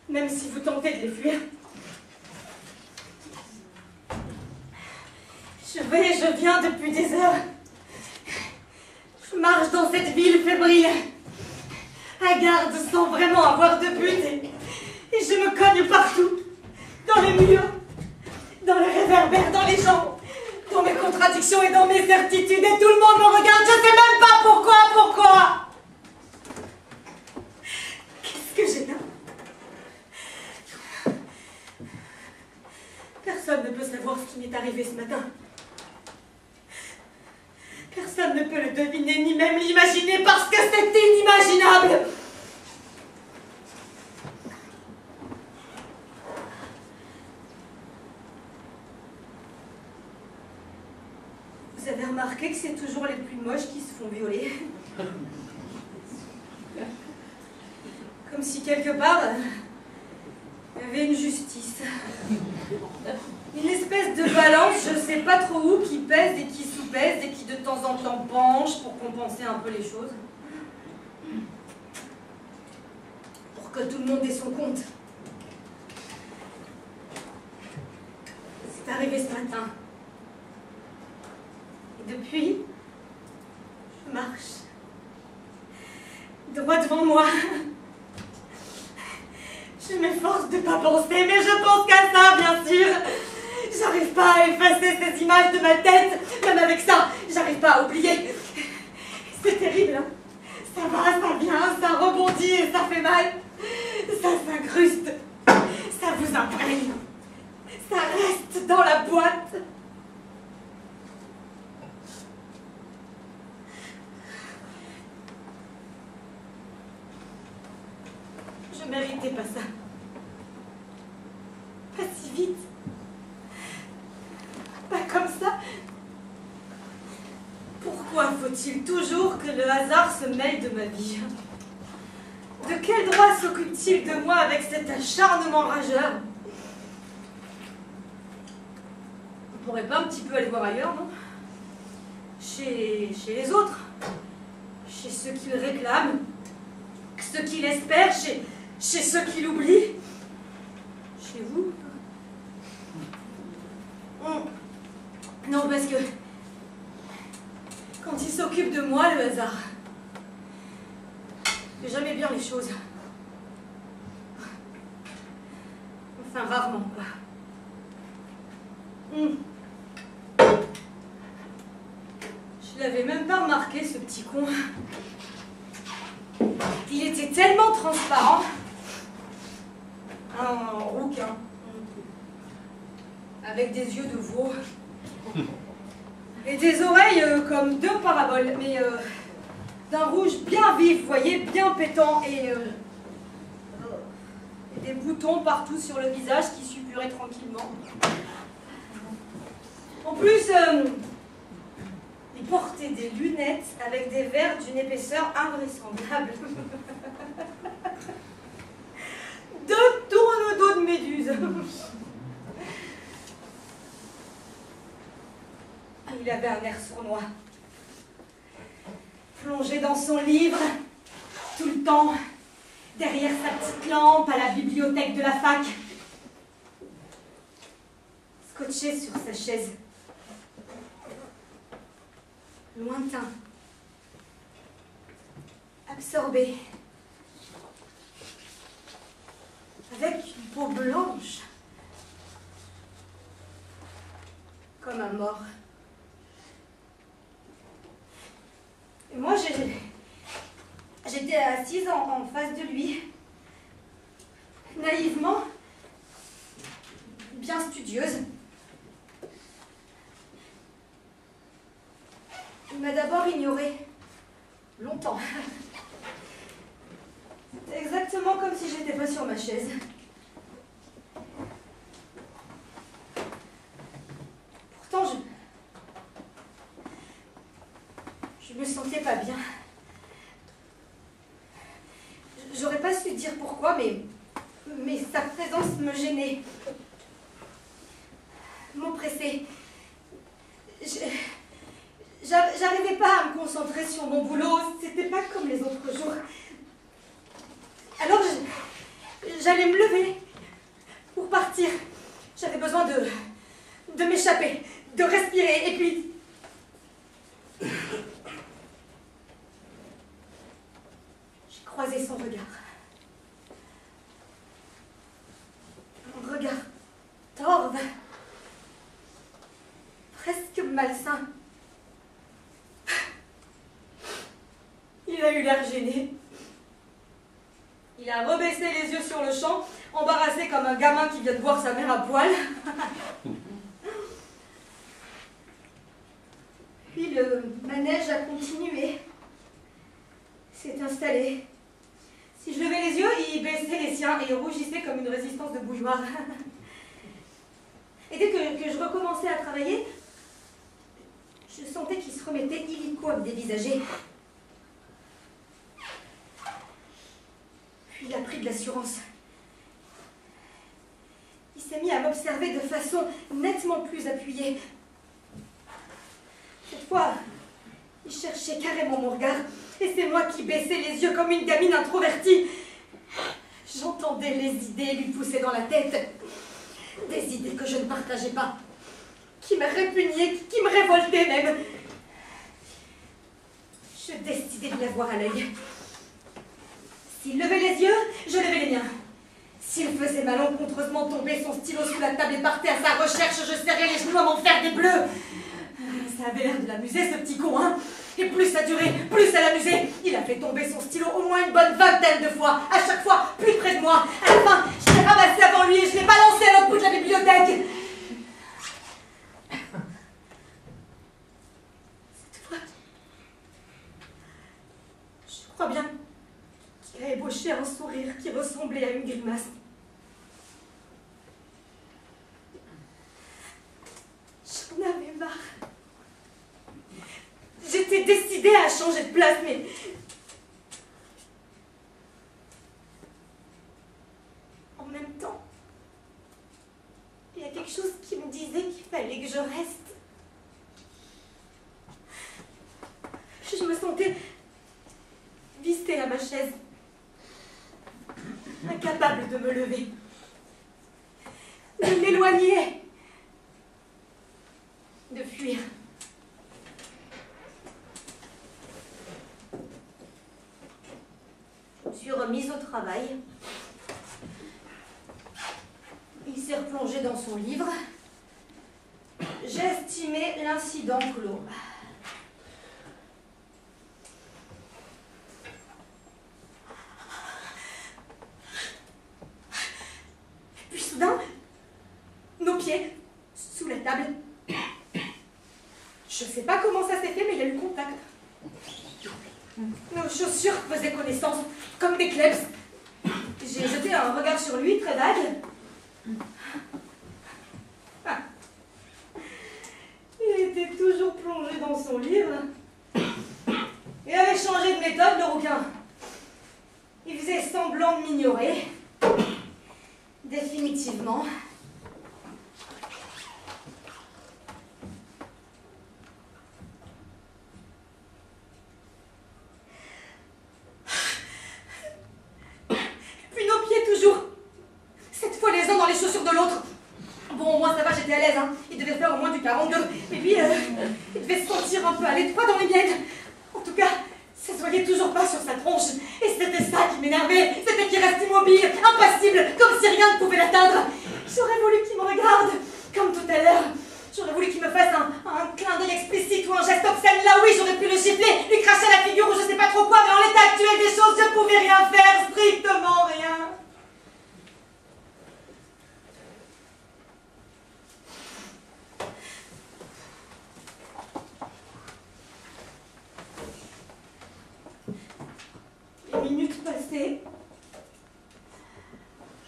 Même si vous tentez de les fuir. Je viens depuis des heures. Je marche dans cette ville fébrile, hagarde sans vraiment avoir de but, et je me cogne partout, dans les murs, dans les réverbères, dans les gens, dans mes contradictions et dans mes certitudes, et tout le monde me regarde, je sais même pas pourquoi. Qu'est-ce que j'ai là? Personne ne peut savoir ce qui m'est arrivé ce matin. Personne ne peut le deviner, ni même l'imaginer, parce que c'est inimaginable. Vous avez remarqué que c'est toujours les plus moches qui se font violer? Comme si quelque part, il y avait une justice. Une espèce de balance, je sais pas trop où, qui pèse et qui sous-pèse et qui de temps en temps penche pour compenser un peu les choses. Pour que tout le monde ait son compte. C'est arrivé ce matin. Et depuis, je marche. Droit devant moi. Je m'efforce de ne pas penser, mais je pense qu'à ça, bien sûr. J'arrive pas à effacer ces images de ma tête. Même avec ça, j'arrive pas à oublier. C'est terrible, hein? Ça va, ça vient, ça rebondit et ça fait mal. Ça s'incruste. Ça vous imprègne. Ça reste dans la boîte. Je méritais pas ça. Pas si vite. Pas comme ça. Pourquoi faut-il toujours que le hasard se mêle de ma vie? De quel droit s'occupe-t-il de moi avec cet acharnement rageur? On pourrait pas un petit peu aller voir ailleurs, non? Chez les autres. Chez ceux qui le réclament. Ceux qui l'espèrent. Chez ceux qui l'oublient. Chez vous. Non, parce que quand il s'occupe de moi, le hasard, il fait jamais bien les choses. Enfin, rarement, quoi. Je l'avais même pas remarqué, ce petit con. Il était tellement transparent. Un rouquin. Avec des yeux de veau. Et des oreilles comme deux paraboles, mais d'un rouge bien vif, vous voyez, bien pétant, et des boutons partout sur le visage qui suppuraient tranquillement. En plus, il portait des lunettes avec des verres d'une épaisseur invraisemblable. Deux tourne-dos de méduse. Il avait un air sournois. Plongé dans son livre, tout le temps, derrière sa petite lampe à la bibliothèque de la fac. Scotché sur sa chaise. Lointain. Absorbé. Avec une peau blanche. Comme un mort. Et moi, j'étais assise en face de lui, naïvement, bien studieuse. Il m'a d'abord ignorée, longtemps. C'était exactement comme si j'étais pas sur ma chaise. Pourtant, je me sentais pas bien. J'aurais pas su dire pourquoi, mais sa présence me gênait, m'oppressait. J'arrivais pas à me concentrer sur mon boulot, c'était pas comme les autres jours. Alors j'allais me lever pour partir. J'avais besoin de m'échapper, de respirer, et puis... J'ai croisé son regard. Un regard torve, presque malsain. Il a eu l'air gêné. Il a rebaissé les yeux sur le champ, embarrassé comme un gamin qui vient de voir sa mère à poil. Puis le manège a continué. S'est installé. Si je levais les yeux, il baissait les siens et il rougissait comme une résistance de bougeoir. Et dès que je recommençais à travailler, je sentais qu'il se remettait illico à me dévisager. Puis il a pris de l'assurance. Il s'est mis à m'observer de façon nettement plus appuyée. Cette fois, il cherchait carrément mon regard, et c'est moi qui baissais les yeux comme une gamine introvertie. J'entendais les idées lui pousser dans la tête. Des idées que je ne partageais pas, qui me répugnaient, qui me révoltaient même. Je décidais de les voir à l'œil. S'il levait les yeux, je levais les miens. S'il faisait malencontreusement tomber son stylo sous la table et partait à sa recherche, je serrais les genoux à m'en faire des bleus. Ça avait l'air de l'amuser, ce petit con, hein. Et plus ça durait, plus ça l'amusait. Il a fait tomber son stylo au moins une bonne vingtaine de fois, à chaque fois plus près de moi. À la fin, je l'ai ramassé avant lui et je l'ai balancé à l'autre bout de la bibliothèque. Cette fois, je crois bien qu'il a ébauché un sourire qui ressemblait à une grimace. J'en avais marre. J'étais décidée à changer de place, mais... En même temps, il y a quelque chose qui me disait qu'il fallait que je reste. Je me sentais vistée à ma chaise, incapable de me lever, de m'éloigner, de fuir. Je me suis remise au travail. Il s'est replongé dans son livre. J'ai estimé l'incident clos. Puis soudain, nos pieds sous la table. Je ne sais pas comment ça s'est fait, mais il y a eu contact. Nos chaussures faisaient connaissance, comme des klebs. J'ai jeté un regard sur lui, très vague. Ah. Il était toujours plongé dans son livre. Il avait changé de méthode, le rouquin. Il faisait semblant de m'ignorer. Définitivement. À l'aise, hein. Il devait faire au moins du 42. Et puis, il devait se sentir un peu à l'étroit dans les miettes. En tout cas, ça se voyait toujours pas sur sa tronche. Et c'était ça qui m'énervait. C'était qu'il reste immobile, impassible, comme si rien ne pouvait l'atteindre. J'aurais voulu qu'il me regarde, comme tout à l'heure. J'aurais voulu qu'il me fasse un clin d'œil explicite ou un geste obscène. Là, oui, j'aurais pu le gifler, lui cracher à la figure ou je sais pas trop quoi. Mais en l'état actuel des choses, je pouvais rien faire, strictement rien. Minutes passées,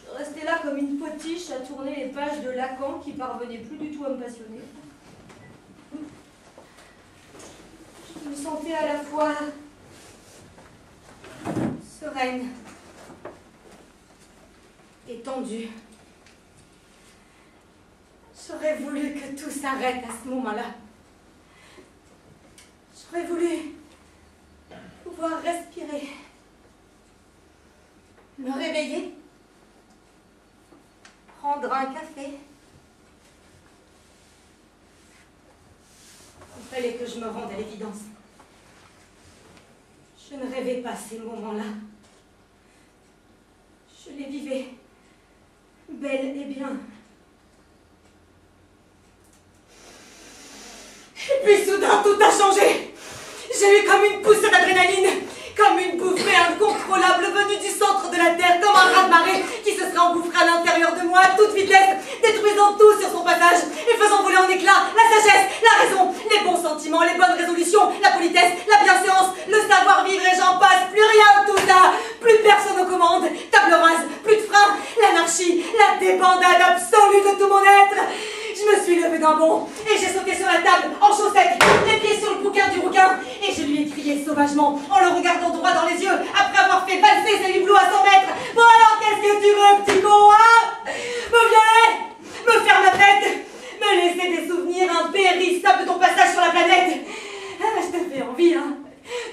je restais là comme une potiche à tourner les pages de Lacan qui parvenaient plus du tout à me passionner. Je me sentais à la fois sereine et tendue. J'aurais voulu que tout s'arrête à ce moment-là. J'aurais voulu pouvoir respirer, me réveiller, prendre un café. Il fallait que je me rende à l'évidence. Je ne rêvais pas ces moments-là. Je les vivais, bel et bien. Et puis soudain, tout a changé. J'ai eu comme une poussée d'adrénaline, comme une bouffée incontrôlable venue du centre de la Terre, comme un raz-de-marée qui se serait engouffré à l'intérieur de moi à toute vitesse, détruisant tout sur son passage et faisant voler en éclats la sagesse, la raison, les bons sentiments, les bonnes résolutions, la politesse, la bienséance, le savoir-vivre et j'en passe. Plus rien de tout ça, plus personne aux commandes, table rase, plus de frein, l'anarchie, la débandade absolue de tout mon être. Je me suis levée d'un bond et j'ai sauté sur la table en chaussettes, les pieds sur le bouquin du rouquin et je lui ai crié sauvagement en le regardant droit dans les yeux après avoir fait valser ses hublots à 100 mètres. Bon alors qu'est-ce que tu veux, petit con, hein? Me violer, me faire ma fête, me laisser des souvenirs impérissables de ton passage sur la planète. Ah, je te fais envie, hein?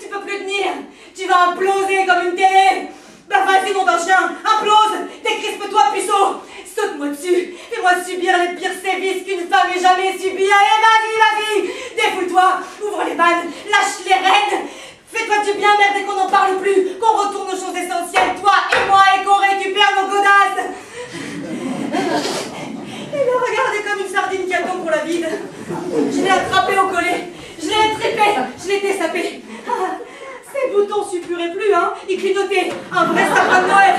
Tu peux plus tenir, tu vas imploser comme une télé. Bah vas-y, nom d'un chien, implose, décrispe-toi, puceau. Saute-moi dessus, fais-moi subir les pires sévices qu'une femme ait jamais subis. Allez, vas-y, défoule-toi, ouvre les vannes, lâche les rênes. Fais-toi du bien, merde, et qu'on n'en parle plus, qu'on retourne aux choses essentielles, toi et moi, et qu'on récupère nos godasses. Il me regardait comme une sardine qui attend pour la vide. Je l'ai attrapé au collet, je l'ai étripé, je l'ai dessapé. Ces boutons suppuraient plus, hein. Ils clignotaient. Un vrai sapin de Noël.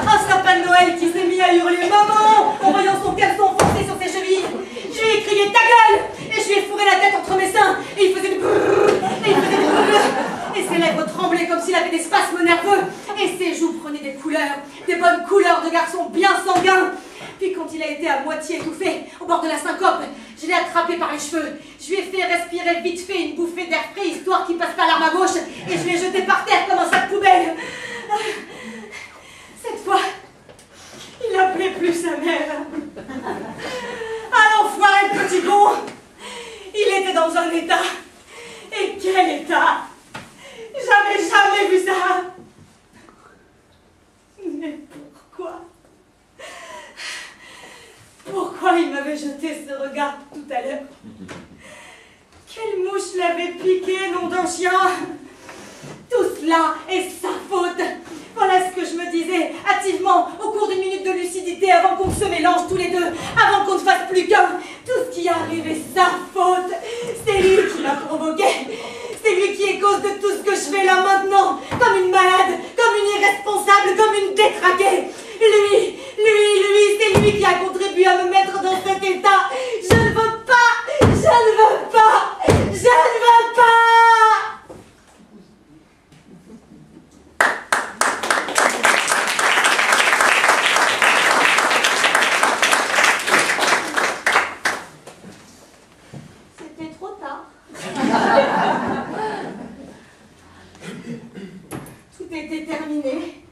Un sapin de Noël qui s'est mis à hurler maman en voyant son caleçon foncé sur ses chevilles. Je lui ai crié ta gueule et je lui ai fourré la tête entre mes seins et il faisait du brrr, et il faisait du brrr. Et ses lèvres tremblaient comme s'il avait des spasmes nerveux et ses joues prenaient des couleurs, des bonnes couleurs de garçon bien sanguin. Puis quand il a été à moitié étouffé, au bord de la syncope, je l'ai attrapé par les cheveux. Je lui ai fait respirer vite fait une bouffée d'air frais, histoire qu'il passe pas l'arme à gauche, et je l'ai jeté par terre comme un sac poubelle. Cette fois, il n'appelait plus sa mère. Ah l'enfoiré de petit con! Il était dans un état. Et quel état! Jamais vu ça! Mais pourquoi? Pourquoi il m'avait jeté ce regard tout à l'heure? Quelle mouche l'avait piqué, nom d'un chien? Tout cela est sa faute. Voilà ce que je me disais hâtivement au cours d'une minute de lucidité avant qu'on se mélange tous les deux, avant qu'on ne fasse plus qu'un. Tout ce qui arrive est sa faute. C'est lui qui l'a provoqué. C'est lui qui est cause de tout ce que je fais là maintenant, comme une malade, comme une irresponsable, comme une détraquée. Lui, c'est lui qui a contribué à me mettre dans cet état. Je ne veux pas, je ne veux pas, je ne veux pas. C'était trop tard. Tout était terminé.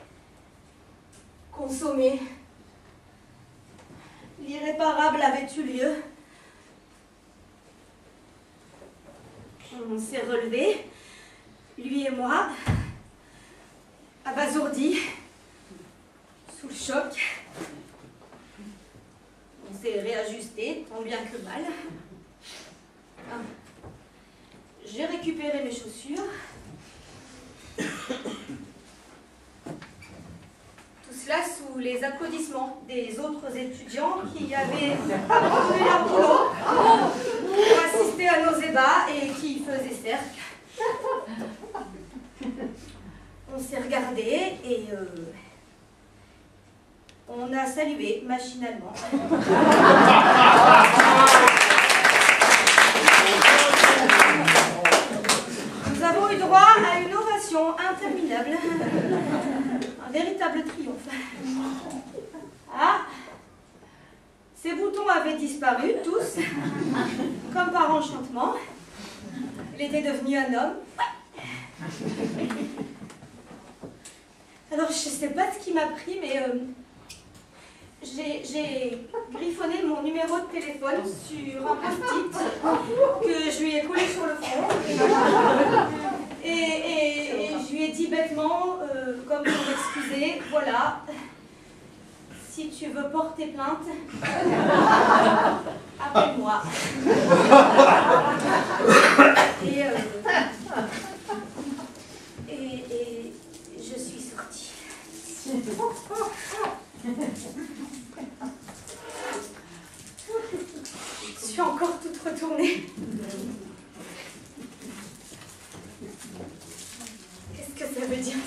Consommé. L'irréparable avait eu lieu. On s'est relevés, lui et moi, abasourdis, sous le choc. On s'est réajustés, tant bien que mal. J'ai récupéré mes chaussures. Cela sous les applaudissements des autres étudiants qui avaient abandonné leur boulot pour assister à nos ébats et qui faisaient cercle. On s'est regardé et on a salué machinalement. Nous avons eu droit à une ovation interminable. Un véritable triomphe. Ah, ces boutons avaient disparu, tous, comme par enchantement. Il était devenu un homme. Alors, je ne sais pas ce qui m'a pris, mais J'ai griffonné mon numéro de téléphone sur un post-it que je lui ai collé sur le front. Et je lui ai dit bêtement, comme pour m'excuser, voilà, si tu veux porter plainte, appelle-moi. Et je suis sortie. Je suis encore toute retournée. Qu'est-ce que ça veut dire,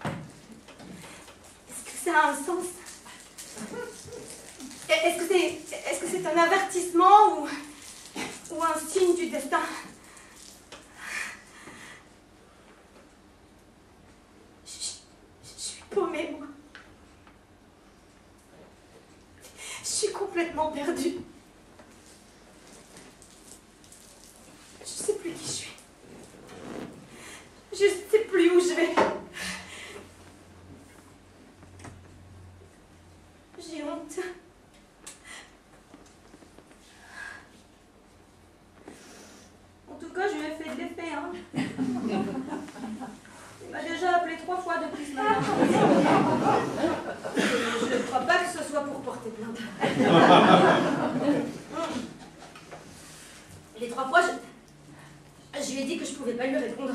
ça? Est-ce que ça a un sens? Est-ce que c'est un avertissement ou un signe du destin? Je suis paumée, moi. Je suis complètement perdue. Je sais plus qui je suis. Je sais plus où je vais. J'ai honte. En tout cas, je lui ai fait de l'effet, hein. Il m'a déjà appelé 3 fois depuis ce matin. Je ne crois pas que ce soit pour porter plainte. Les 3 fois, je lui ai dit que je ne pouvais pas lui répondre.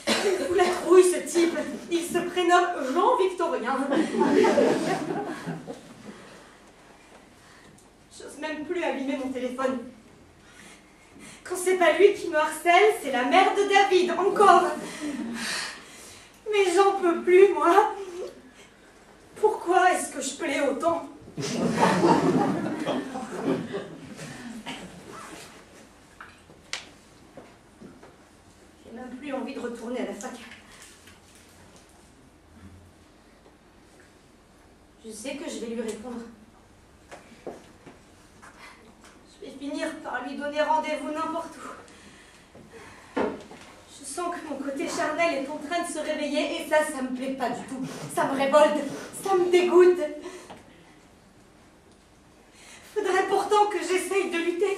Vous la trouille, ce type. Il se prénomme Jean-Victorien. J'ose même plus allumer mon téléphone. Quand c'est pas lui qui me harcèle, c'est la mère de David, encore. Mais j'en peux plus, moi. Pourquoi est-ce que je plais autant? J'ai même plus envie de retourner à la fac. Je sais que je vais lui répondre. Je vais finir par lui donner rendez-vous n'importe où. Je sens que mon côté charnel est en train de se réveiller et ça me plaît pas du tout. Ça me révolte, ça me dégoûte. Faudrait pourtant que j'essaye de lutter.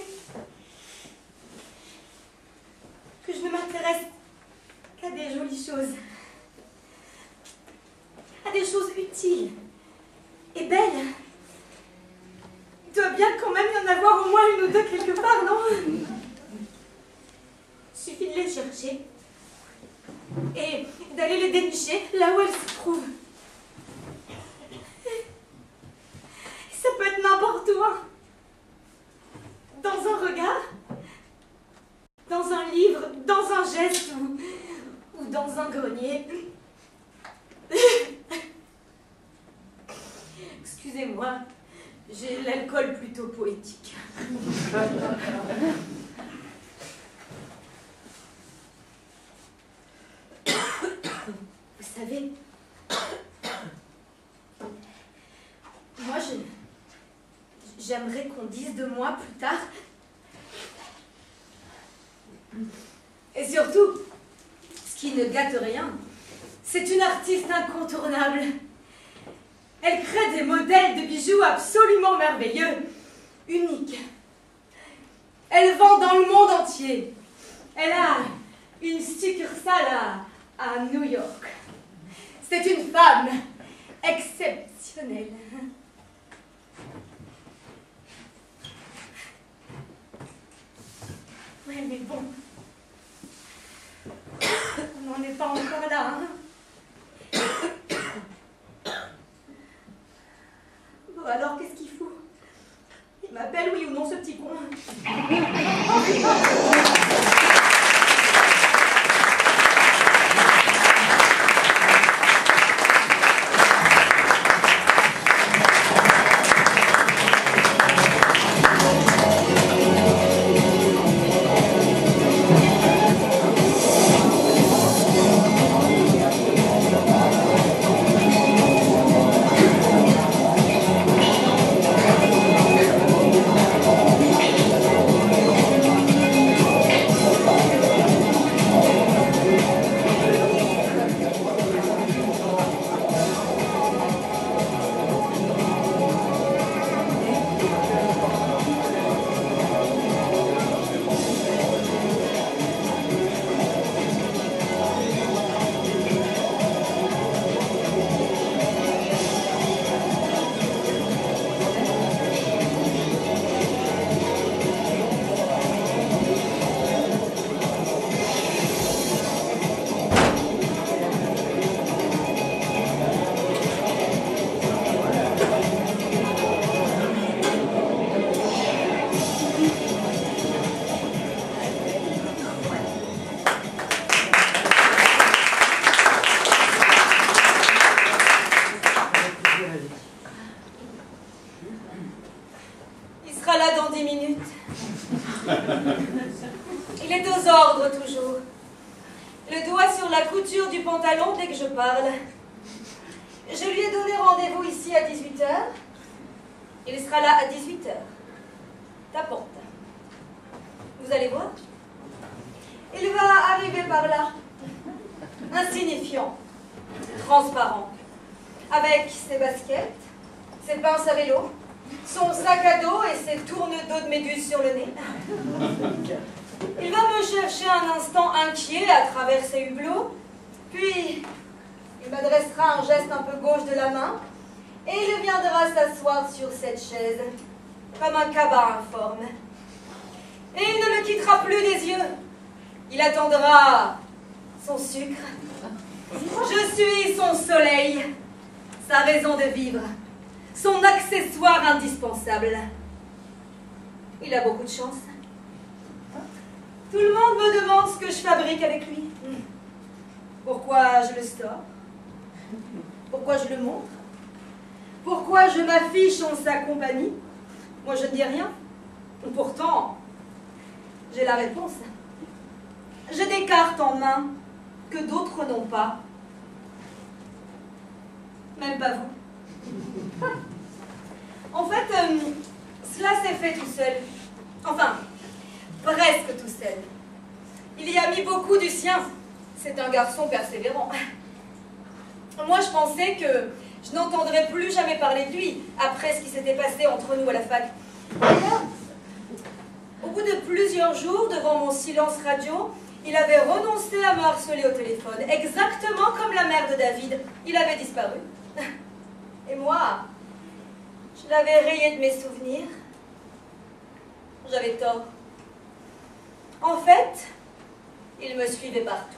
Que je ne m'intéresse qu'à des jolies choses. À des choses utiles et belles. Il doit bien quand même y en avoir au moins une ou deux quelque part, non? Il suffit de les chercher et d'aller les dénicher là où elles se trouvent. Ça peut être n'importe où, hein. Dans un regard, dans un livre, dans un geste ou dans un grenier. Excusez-moi, j'ai l'alcool plutôt poétique. Vous savez, moi j'aimerais qu'on dise de moi plus tard. Et surtout, ce qui ne gâte rien, c'est une artiste incontournable. Elle crée des modèles de bijoux absolument merveilleux, uniques. Elle vend dans le monde entier. Elle a une succursale à New York. C'est une femme exceptionnelle. Ouais, mais bon, on n'en est pas encore là, hein. Bon, alors, qu'est-ce qu'il faut? Il m'appelle, oui ou non, ce petit con? salon dès que je parle. Je lui ai donné rendez-vous ici à 18 h. Il sera là à 18 h. Tapante. Vous allez voir. Il va arriver par là. Insignifiant. Transparent. Avec ses baskets, ses pinces à vélo, son sac à dos et ses tourne-dos de méduse sur le nez. Il va me chercher un instant inquiet à travers ses hublots, puis il m'adressera un geste un peu gauche de la main et il viendra s'asseoir sur cette chaise, comme un cabas informe. Et il ne me quittera plus des yeux. Il attendra son sucre. Je suis son soleil, sa raison de vivre, son accessoire indispensable. Il a beaucoup de chance. Tout le monde me demande ce que je fabrique avec lui. Pourquoi je le store? Pourquoi je le montre? Pourquoi je m'affiche en sa compagnie? Moi, je ne dis rien. Pourtant, j'ai la réponse. J'ai des cartes en main que d'autres n'ont pas. Même pas vous. En fait, cela s'est fait tout seul. Enfin, presque tout seul. Il y a mis beaucoup du sien. C'est un garçon persévérant. Moi, je pensais que je n'entendrais plus jamais parler de lui après ce qui s'était passé entre nous à la fac. Et là, au bout de plusieurs jours, devant mon silence radio, il avait renoncé à me harceler au téléphone, exactement comme la mère de David. Il avait disparu. Et moi, je l'avais rayé de mes souvenirs. J'avais tort. En fait, il me suivait partout.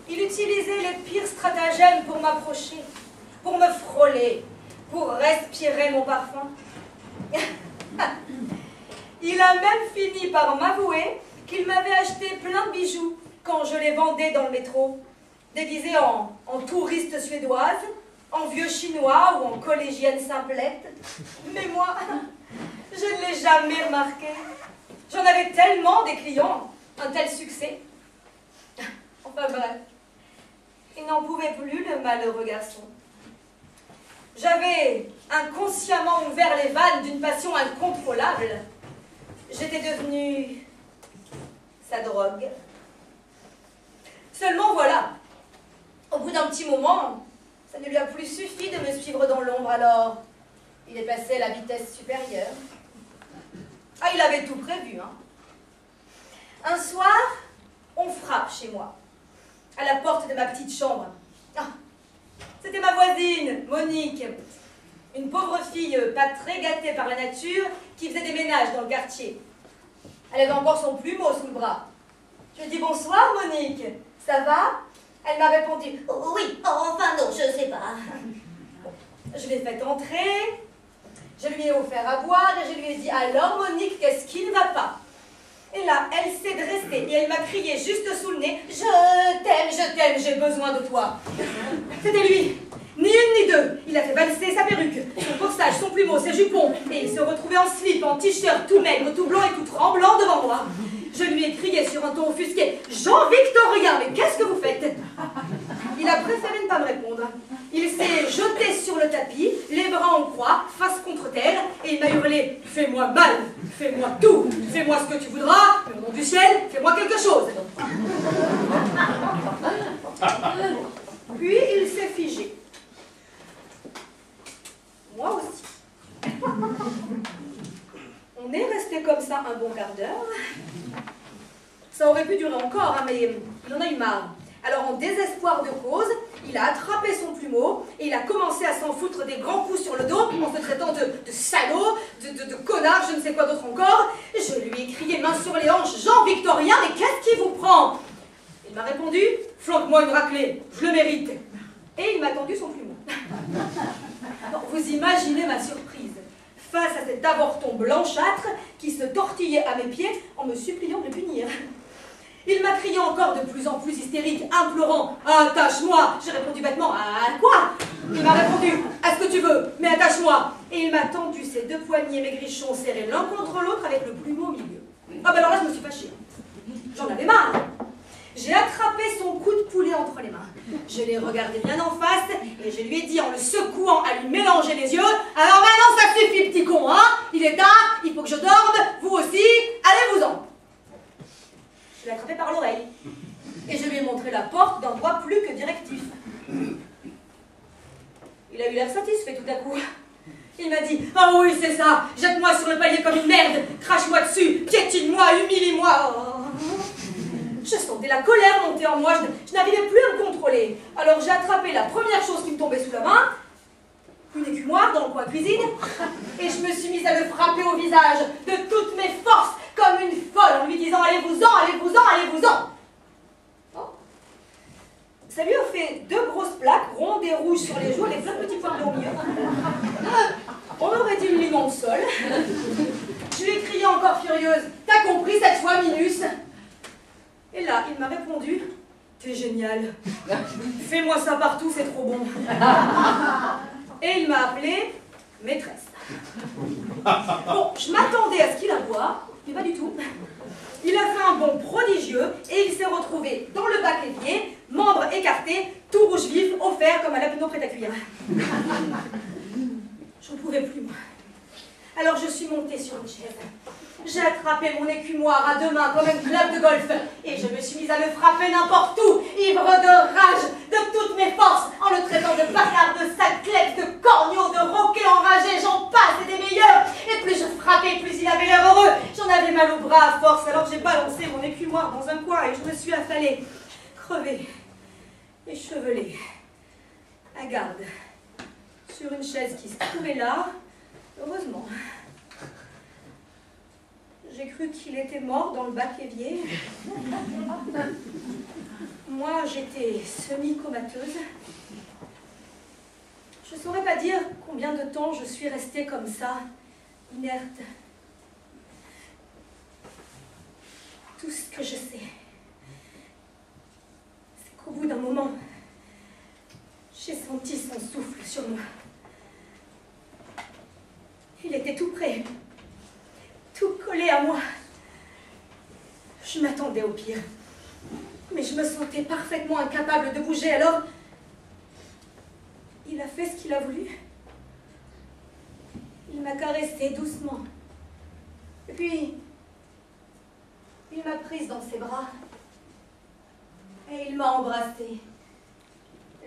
Il utilisait les pires stratagèmes pour m'approcher, pour me frôler, pour respirer mon parfum. Il a même fini par m'avouer qu'il m'avait acheté plein de bijoux quand je les vendais dans le métro, déguisés en touriste suédoise, en vieux chinois ou en collégienne simplette. Mais moi, je ne l'ai jamais remarqué. J'en avais tellement des clients, un tel succès. Enfin bref, il n'en pouvait plus, le malheureux garçon. J'avais inconsciemment ouvert les vannes d'une passion incontrôlable. J'étais devenue sa drogue. Seulement voilà, au bout d'un petit moment, ça ne lui a plus suffi de me suivre dans l'ombre, alors il est passé à la vitesse supérieure. Ah, il avait tout prévu, hein. Un soir, on frappe chez moi, à la porte de ma petite chambre. Ah, c'était ma voisine, Monique, une pauvre fille pas très gâtée par la nature qui faisait des ménages dans le quartier. Elle avait encore son plumeau sous le bras. Je lui ai dit « Bonsoir, Monique, ça va ?» Elle m'a répondu « Oui, enfin non, je ne sais pas. » Je l'ai fait entrer, je lui ai offert à boire et je lui ai dit « Alors, Monique, qu'est-ce qui ne va pas ?» Et là, elle s'est dressée et elle m'a crié juste sous le nez « Je t'aime, j'ai besoin de toi. » C'était lui, ni une ni deux. Il a fait valser sa perruque, son corsage, son plumeau, ses jupons, et il se retrouvait en slip, en t-shirt, tout maigre, tout blanc et tout tremblant devant moi. Je lui ai crié sur un ton offusqué « Jean-Victorien, mais qu'est-ce que vous faites ?» Il a préféré ne pas me répondre. Il s'est jeté sur le tapis, les bras en croix, face contre terre, et il m'a hurlé « Fais-moi mal, fais-moi tout, fais-moi ce que tu voudras, mais au nom du ciel, fais-moi quelque chose !» Puis il s'est figé. Moi aussi. On est resté comme ça un bon quart d'heure. Ça aurait pu durer encore, hein, mais il en a eu marre. Alors, en désespoir de cause, il a attrapé son plumeau et il a commencé à s'en foutre des grands coups sur le dos en se traitant de salaud, de connard, je ne sais quoi d'autre encore. Je lui ai crié main sur les hanches « Jean-Victorien, mais qu'est-ce qui vous prend ?» Il m'a répondu « Flanque-moi une raclée, je le mérite. » Et il m'a tendu son plumeau. Alors, vous imaginez ma surprise face à cet avorton blanchâtre qui se tortillait à mes pieds en me suppliant de le punir. Il m'a crié encore de plus en plus hystérique, implorant « Attache-moi !» J'ai répondu bêtement « À quoi ?» Il m'a répondu « À ce que tu veux, mais attache-moi !» Et il m'a tendu ses deux poignets maigrichons serrés l'un contre l'autre avec le plumeau au milieu. Ah ben alors là, je me suis fâchée. J'en avais marre. J'ai attrapé son cou de poulet entre les mains. Je l'ai regardé bien en face et je lui ai dit en le secouant à lui mélanger les yeux, « Alors maintenant ça suffit petit con, hein? Il est tard, il faut que je dorme, vous aussi, allez-vous-en !» Je l'ai attrapé par l'oreille et je lui ai montré la porte d'un doigt plus que directif. Il a eu l'air satisfait tout à coup. Il m'a dit, « Ah oui, c'est ça, jette-moi sur le palier comme une merde, crache-moi dessus, piétine-moi, humilie-moi. Oh. » Je sentais la colère monter en moi, je n'arrivais plus à me contrôler. Alors j'ai attrapé la première chose qui me tombait sous la main, une écumoire dans le coin cuisine, et je me suis mise à le frapper au visage de toutes mes forces, comme une folle, en lui disant, « Allez-vous-en, allez-vous-en, allez-vous-en. » Ça lui a fait 2 grosses plaques rondes et rouges sur les joues avec plein de petits points au milieu. On aurait dit une ligne au sol. Je lui ai crié encore furieuse, « T'as compris cette fois, Minus ?» Et là, il m'a répondu, « T'es génial. Fais-moi ça partout, c'est trop bon. » Et il m'a appelée maîtresse. Bon, je m'attendais à ce qu'il aboie, mais pas du tout. Il a fait un bond prodigieux et il s'est retrouvé dans le bac évier, membres écartés, tout rouge vif, offert comme un lapino prêt à cuire. J'en pouvais plus, moi. Alors je suis montée sur une chaise. J'ai attrapé mon écumoire à 2 mains comme un club de golf et je me suis mise à le frapper n'importe où, ivre de rage, de toutes mes forces, en le traitant de bâtard, de saclette, de corneau, de roquet enragé, j'en passe et des meilleurs. Et plus je frappais, plus il avait l'air heureux. J'en avais mal au bras à force, alors j'ai balancé mon écumoire dans un coin et je me suis affalée, crevée, échevelée, à garde, sur une chaise qui se trouvait là, heureusement. J'ai cru qu'il était mort dans le bac évier. Moi, j'étais semi-comateuse. Je ne saurais pas dire combien de temps je suis restée comme ça, inerte. Tout ce que je sais, c'est qu'au bout d'un moment, j'ai senti son souffle sur moi. Il était tout près. Tout collé à moi. Je m'attendais au pire. Mais je me sentais parfaitement incapable de bouger, alors... Il a fait ce qu'il a voulu. Il m'a caressée doucement. Et puis... il m'a prise dans ses bras. Et il m'a embrassée.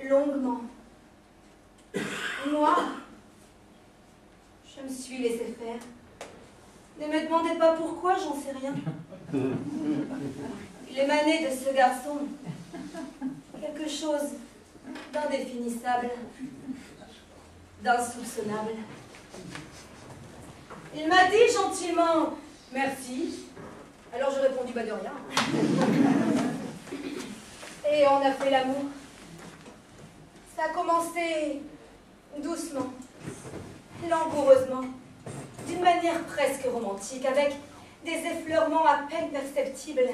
Longuement. Moi... je me suis laissée faire. Ne me demandez pas pourquoi, j'en sais rien. Il émanait de ce garçon quelque chose d'indéfinissable, d'insoupçonnable. Il m'a dit gentiment « merci ». Alors j'ai répondu « bah de rien ». Et on a fait l'amour. Ça a commencé doucement, langoureusement, d'une manière presque romantique, avec des effleurements à peine perceptibles,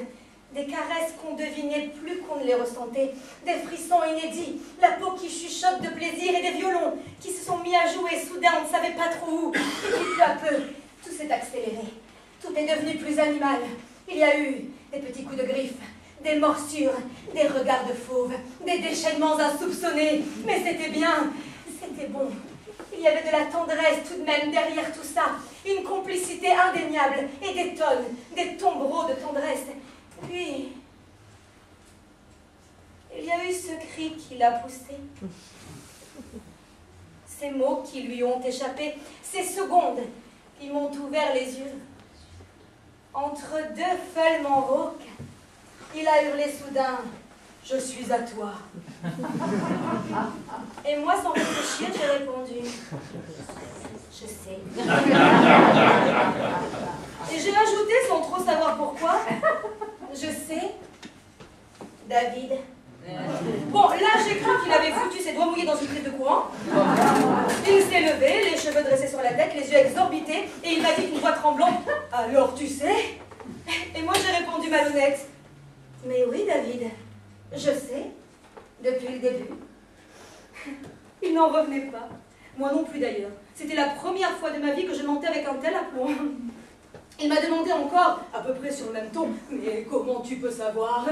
des caresses qu'on devinait plus qu'on ne les ressentait, des frissons inédits, la peau qui chuchote de plaisir et des violons qui se sont mis à jouer soudain, on ne savait pas trop où. Et puis peu à peu, tout s'est accéléré, tout est devenu plus animal. Il y a eu des petits coups de griffe, des morsures, des regards de fauve, des déchaînements insoupçonnés, mais c'était bien, c'était bon. Il y avait de la tendresse tout de même derrière tout ça, une complicité indéniable et des tonnes, des tombereaux de tendresse. Puis, il y a eu ce cri qui l'a poussé, ces mots qui lui ont échappé, ces secondes qui m'ont ouvert les yeux. Entre 2 feuillements rauques, il a hurlé soudain « Je suis à toi ». Et moi, sans réfléchir, j'ai répondu « Je sais ». Et j'ai ajouté, sans trop savoir pourquoi, « Je sais, David ». Bon, là, j'ai cru qu'il avait foutu ses doigts mouillés dans une prise de courant. Il s'est levé, les cheveux dressés sur la tête, les yeux exorbités, et il m'a dit d'une voix tremblante « Alors, tu sais ?» Et moi, j'ai répondu malhonnête « Mais oui, David, je sais, depuis le début. » Il n'en revenait pas. Moi non plus d'ailleurs. C'était la première fois de ma vie que je mentais avec un tel aplomb. Il m'a demandé encore, à peu près sur le même ton, « Mais comment tu peux savoir ?»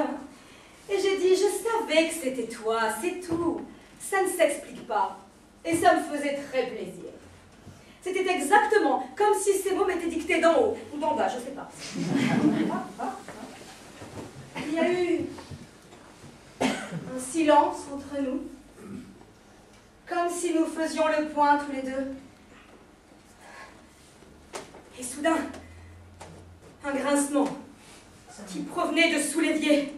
Et j'ai dit, je savais que c'était toi, c'est tout. Ça ne s'explique pas. Et ça me faisait très plaisir. C'était exactement comme si ces mots m'étaient dictés d'en haut, ou d'en bas, je ne sais pas. Il y a eu un silence entre nous, comme si nous faisions le point tous les deux. Et soudain, un grincement qui provenait de sous l'évier.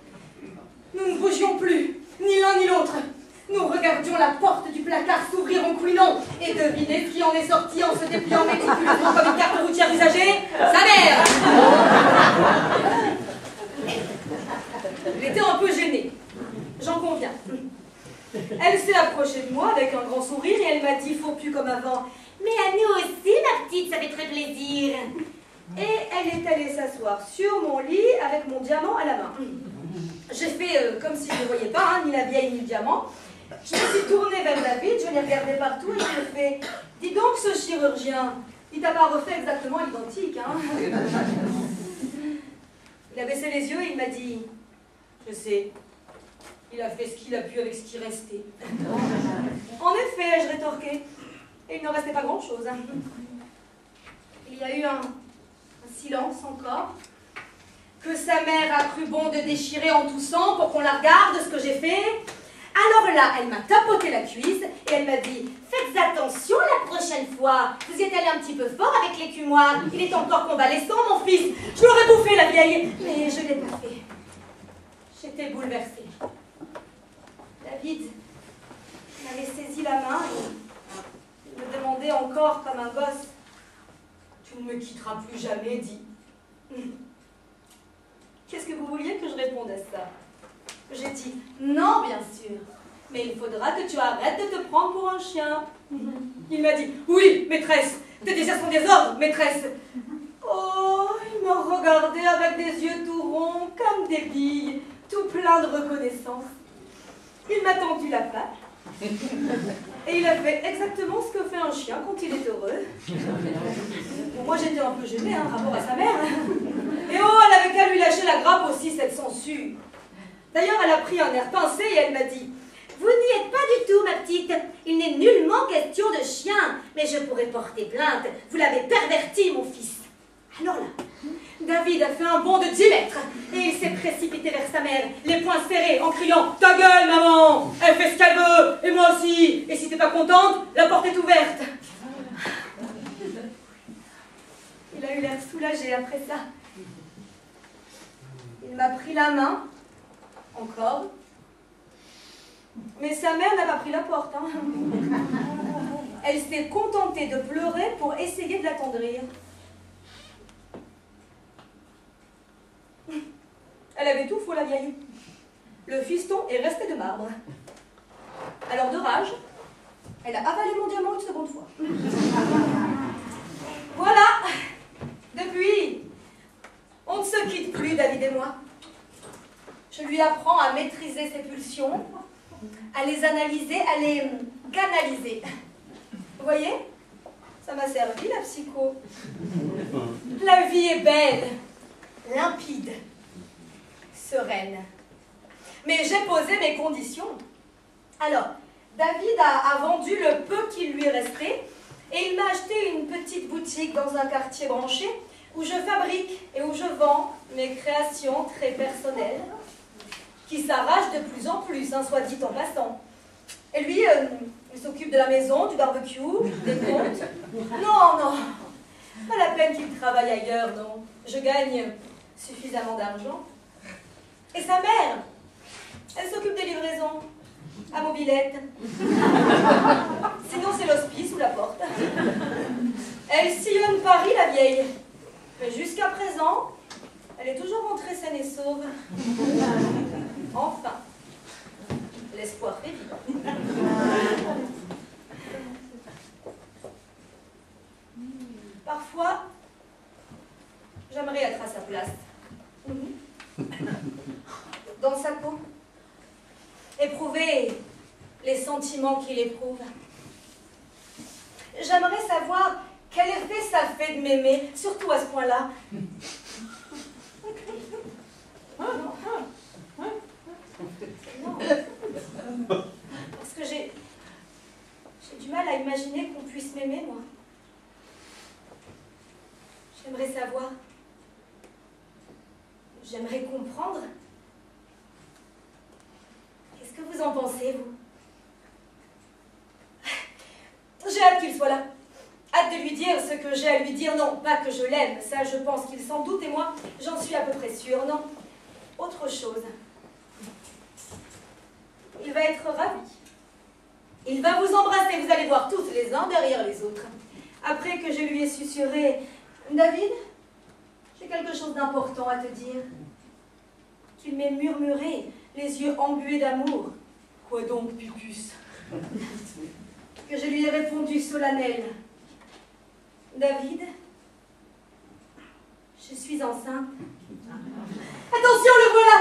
Nous ne bougions plus, ni l'un ni l'autre. Nous regardions la porte du placard s'ouvrir en couinant. Et devinez qui en est sorti en se dépliant méticuleusement comme une carte routière usagée? Sa mère! Elle était un peu gênée, j'en conviens. Elle s'est approchée de moi avec un grand sourire et elle m'a dit, faux plus comme avant, mais à nous aussi, ma petite, ça fait très plaisir. Et elle est allée s'asseoir sur mon lit avec mon diamant à la main. J'ai fait comme si je ne voyais pas, ni la vieille ni le diamant. Je me suis tournée vers David, je l'ai regardé partout et je lui ai fait, dis donc ce chirurgien, il t'a pas refait exactement l'identique, hein? Il a baissé les yeux et il m'a dit, je sais, il a fait ce qu'il a pu avec ce qui restait. En effet, je rétorquais, et il ne restait pas grand-chose. Il y a eu un silence encore, que sa mère a cru bon de déchirer en toussant pour qu'on la regarde ce que j'ai fait. Alors là, elle m'a tapoté la cuisse et elle m'a dit « Faites attention la prochaine fois, vous y êtes allé un petit peu fort avec l'écumoire, il est encore convalescent mon fils, je l'aurais bouffé la vieille, mais je ne l'ai pas fait. » J'étais bouleversée. David m'avait saisi la main et il me demandait encore comme un gosse « Tu ne me quitteras plus jamais, dis. » Qu'est-ce que vous vouliez que je réponde à ça? J'ai dit, non, bien sûr, mais il faudra que tu arrêtes de te prendre pour un chien. Il m'a dit, oui, maîtresse, tes désirs sont des ordres, maîtresse. Oh, il me regardait avec des yeux tout ronds, comme des billes, tout plein de reconnaissance. Il m'a tendu la patte, et il a fait exactement ce que fait un chien quand il est heureux. Bon, moi, j'étais un peu gênée, hein, rapport à sa mère. Et oh, elle avait qu'à lui lâcher la grappe aussi, cette sangsue. D'ailleurs, elle a pris un air pincé et elle m'a dit « Vous n'y êtes pas du tout, ma petite. Il n'est nullement question de chien. Mais je pourrais porter plainte. Vous l'avez perverti, mon fils. » Alors là, David a fait un bond de 10 mètres et il s'est précipité vers sa mère, les poings serrés, en criant « Ta gueule, maman! Elle fait ce qu'elle veut, et moi aussi. Et si t'es pas contente, la porte est ouverte. » Il a eu l'air soulagé après ça. Il m'a pris la main. Encore. Mais sa mère n'a pas pris la porte. Hein. Elle s'est contentée de pleurer pour essayer de l'attendrir. Elle avait tout faux, la vieille. Le fiston est resté de marbre. Alors, de rage, elle a avalé mon diamant une seconde fois. Voilà. Depuis, on ne se quitte plus, David et moi. Je lui apprends à maîtriser ses pulsions, à les analyser, à les canaliser. Vous voyez? Ça m'a servi, la psycho. La vie est belle, limpide, sereine. Mais j'ai posé mes conditions. Alors, David a vendu le peu qu'il lui restait et il m'a acheté une petite boutique dans un quartier branché où je fabrique et où je vends mes créations très personnelles, qui s'arrache de plus en plus, hein, soit dit en passant. Et lui, il s'occupe de la maison, du barbecue, des comptes. Non, non, pas la peine qu'il travaille ailleurs, non. Je gagne suffisamment d'argent. Et sa mère, elle s'occupe des livraisons, à mobilette. Sinon, c'est l'hospice ou la porte. Elle sillonne Paris, la vieille. Mais jusqu'à présent, elle est toujours rentrée saine et sauve. Enfin, l'espoir fait vivre. Parfois, j'aimerais être à sa place. Dans sa peau. Éprouver les sentiments qu'il éprouve. J'aimerais savoir quel effet ça fait de m'aimer, surtout à ce point-là. Non. Parce que j'ai du mal à imaginer qu'on puisse m'aimer, moi. J'aimerais savoir. J'aimerais comprendre. Qu'est-ce que vous en pensez, vous? J'ai hâte qu'il soit là. Hâte de lui dire ce que j'ai à lui dire. Non, pas que je l'aime, ça je pense qu'il s'en doute, et moi, j'en suis à peu près sûre. Non, autre chose. Il va être ravi. Il va vous embrasser, vous allez voir tous les uns derrière les autres. Après que je lui ai susurré, David, j'ai quelque chose d'important à te dire. Qu'il m'ait murmuré, les yeux embués d'amour. Quoi donc, Pupus? Que je lui ai répondu solennel. David, je suis enceinte. Attention, le voilà!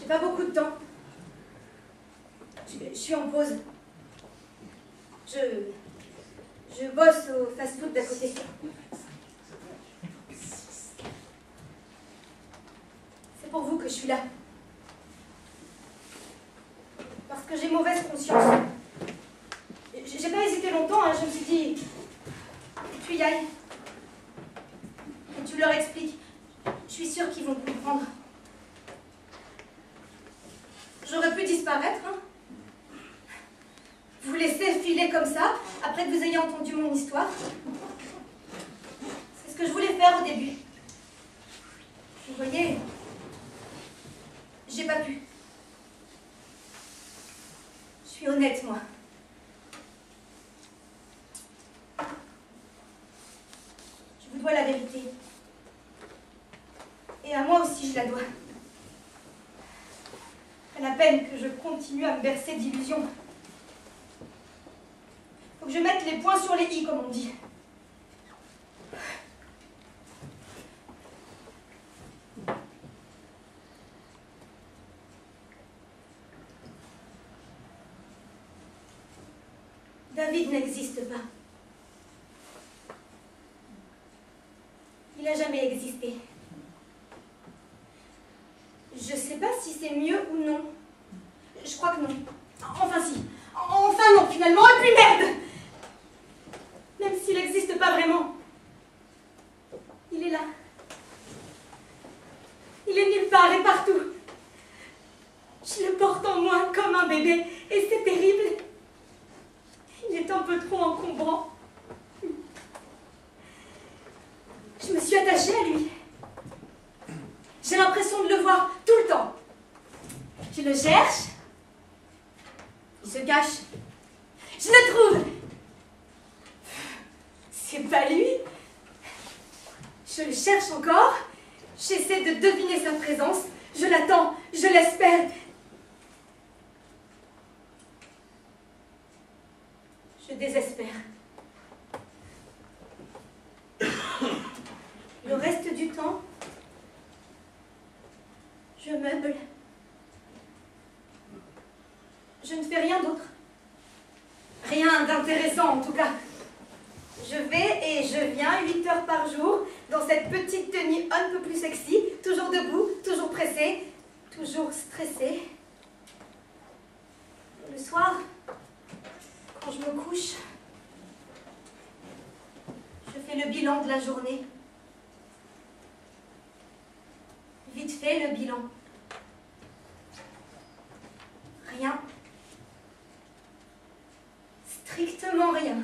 Pas beaucoup de temps. Je suis en pause. Je bosse au fast-food d'à côté. C'est pour vous que je suis là. Parce que j'ai mauvaise conscience. J'ai pas hésité longtemps, hein. Je me suis dit, tu y ailles. Et tu leur expliques. Je suis sûre qu'ils vont comprendre. J'aurais pu disparaître, hein. Vous laisser filer comme ça, après que vous ayez entendu mon histoire. C'est ce que je voulais faire au début. Vous voyez, j'ai pas pu. Je suis honnête, moi. Je vous dois la vérité. Et à moi aussi, je la dois. À la peine que je continue à me bercer d'illusions. Faut que je mette les points sur les i, comme on dit. David n'existe pas. Il n'a jamais existé. Je sais pas si c'est mieux ou non. Je crois que non. Enfin si. Enfin non, finalement. Et puis merde! Même s'il n'existe pas vraiment. Il est là. Il est nulle part et partout. Je le porte en moi comme un bébé. Et c'est terrible. Il est un peu trop encombrant. Je me suis attachée à lui. J'ai l'impression de le voir tout le temps. Je le cherche. Il se cache. Je le trouve. C'est pas lui. Je le cherche encore. J'essaie de deviner sa présence. Je l'attends. Je l'espère. Je désespère. Le reste du temps, je meuble fais rien d'autre. Rien d'intéressant en tout cas. Je vais et je viens 8 heures par jour dans cette petite tenue un peu plus sexy, toujours debout, toujours pressée, toujours stressée. Le soir, quand je me couche, je fais le bilan de la journée. Vite fait le bilan. Rien. Strictement rien.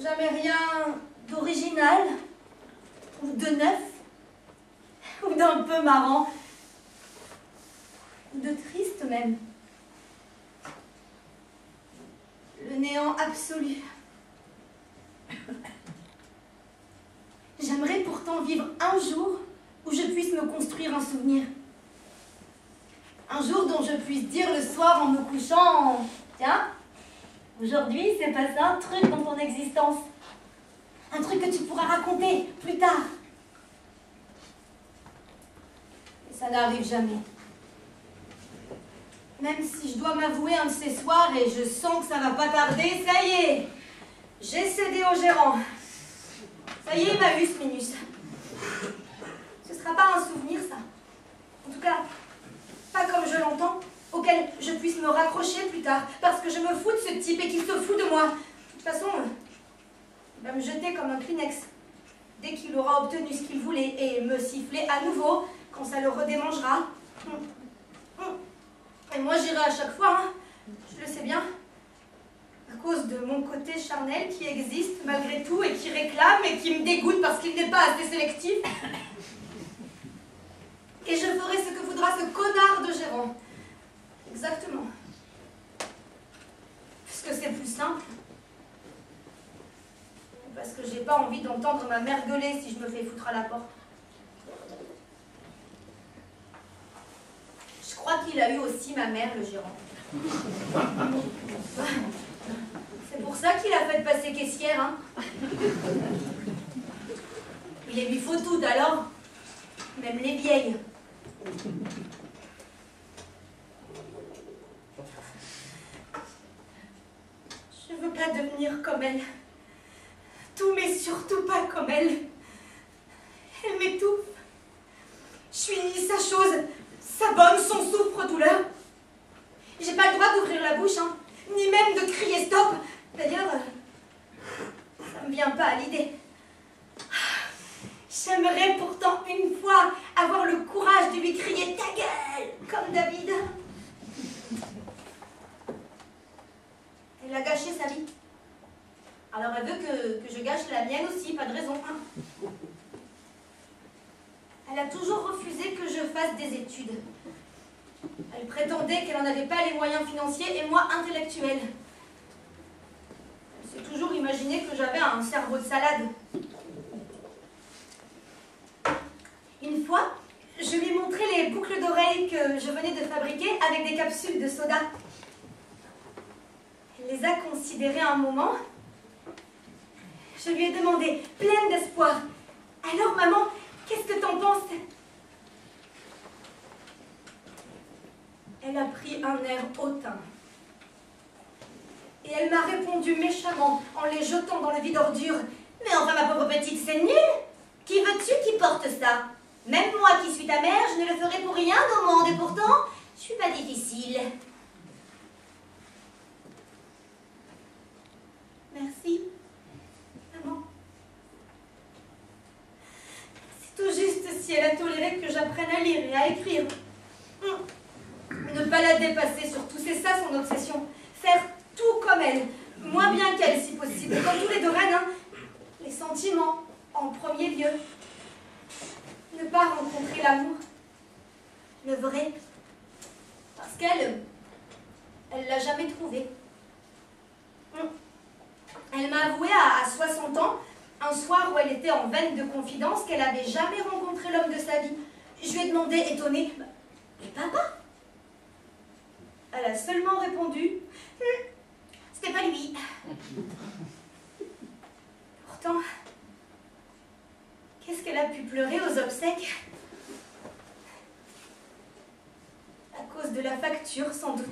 Jamais rien d'original, ou de neuf, ou d'un peu marrant, ou de triste même. Le néant absolu. J'aimerais pourtant vivre un jour où je puisse me construire un souvenir. Un jour dont je puisse dire le soir en me couchant, tiens, aujourd'hui c'est passé un truc dans ton existence. Un truc que tu pourras raconter plus tard. Et ça n'arrive jamais. Même si je dois m'avouer un de ces soirs et je sens que ça va pas tarder, ça y est, j'ai cédé au gérant. Ça y est, il m'a eu ce minus. Ce sera pas un souvenir, ça. En tout cas, pas comme je l'entends, auquel je puisse me raccrocher plus tard, parce que je me fous de ce type et qu'il se fout de moi. De toute façon, il va me jeter comme un Kleenex dès qu'il aura obtenu ce qu'il voulait et me siffler à nouveau quand ça le redémangera. Et moi, j'irai à chaque fois, hein. Je le sais bien, à cause de mon côté charnel qui existe malgré tout et qui réclame et qui me dégoûte parce qu'il n'est pas assez sélectif. Et je ferai ce que voudra ce connard de gérant. Exactement. Puisque c'est plus simple. Parce que j'ai pas envie d'entendre ma mère gueuler si je me fais foutre à la porte. Je crois qu'il a eu aussi ma mère, le gérant. C'est pour ça qu'il a fait passer caissière, hein. Il lui faut tout alors, même les vieilles. Je veux pas devenir comme elle. Tout, mais surtout pas comme elle. Elle m'étouffe. Je suis ni sa chose, sa bonne, son souffre-douleur. J'ai pas le droit d'ouvrir la bouche, hein, ni même de crier stop. D'ailleurs, ça me vient pas à l'idée. J'aimerais pourtant une fois avoir le courage de lui crier ta gueule, comme David. Elle a gâché sa vie. Alors elle veut que je gâche la mienne aussi, pas de raison. Hein. Elle a toujours refusé que je fasse des études. Elle prétendait qu'elle n'en avait pas les moyens financiers et moi intellectuels. Elle s'est toujours imaginé que j'avais un cerveau de salade. Une fois, je lui ai montré les boucles d'oreilles que je venais de fabriquer avec des capsules de soda. Elle les a considérées un moment. Je lui ai demandé, pleine d'espoir, « Alors maman, qu'est-ce que t'en penses ?» Elle a pris un air hautain. Et elle m'a répondu méchamment en les jetant dans le vide ordure. « Mais enfin ma pauvre petite, c'est nul. Qui veux-tu qui porte ça? Même moi qui suis ta mère, je ne le ferai pour rien au monde et pourtant, je suis pas difficile. » Merci. Tout juste si elle a toléré que j'apprenne à lire et à écrire. Ne pas la dépasser surtout, c'est ça son obsession. Faire tout comme elle, moins bien qu'elle si possible. Comme tous les deux reines, hein. Les sentiments en premier lieu. Ne pas rencontrer l'amour, le vrai, parce qu'elle l'a jamais trouvé. Elle m'a avoué à 60 ans, un soir où elle était en veine de confidence, qu'elle n'avait jamais rencontré l'homme de sa vie. Je lui ai demandé, étonnée, « Mais papa ?» Elle a seulement répondu, « C'était pas lui. » Pourtant, qu'est-ce qu'elle a pu pleurer aux obsèques? À cause de la facture, sans doute.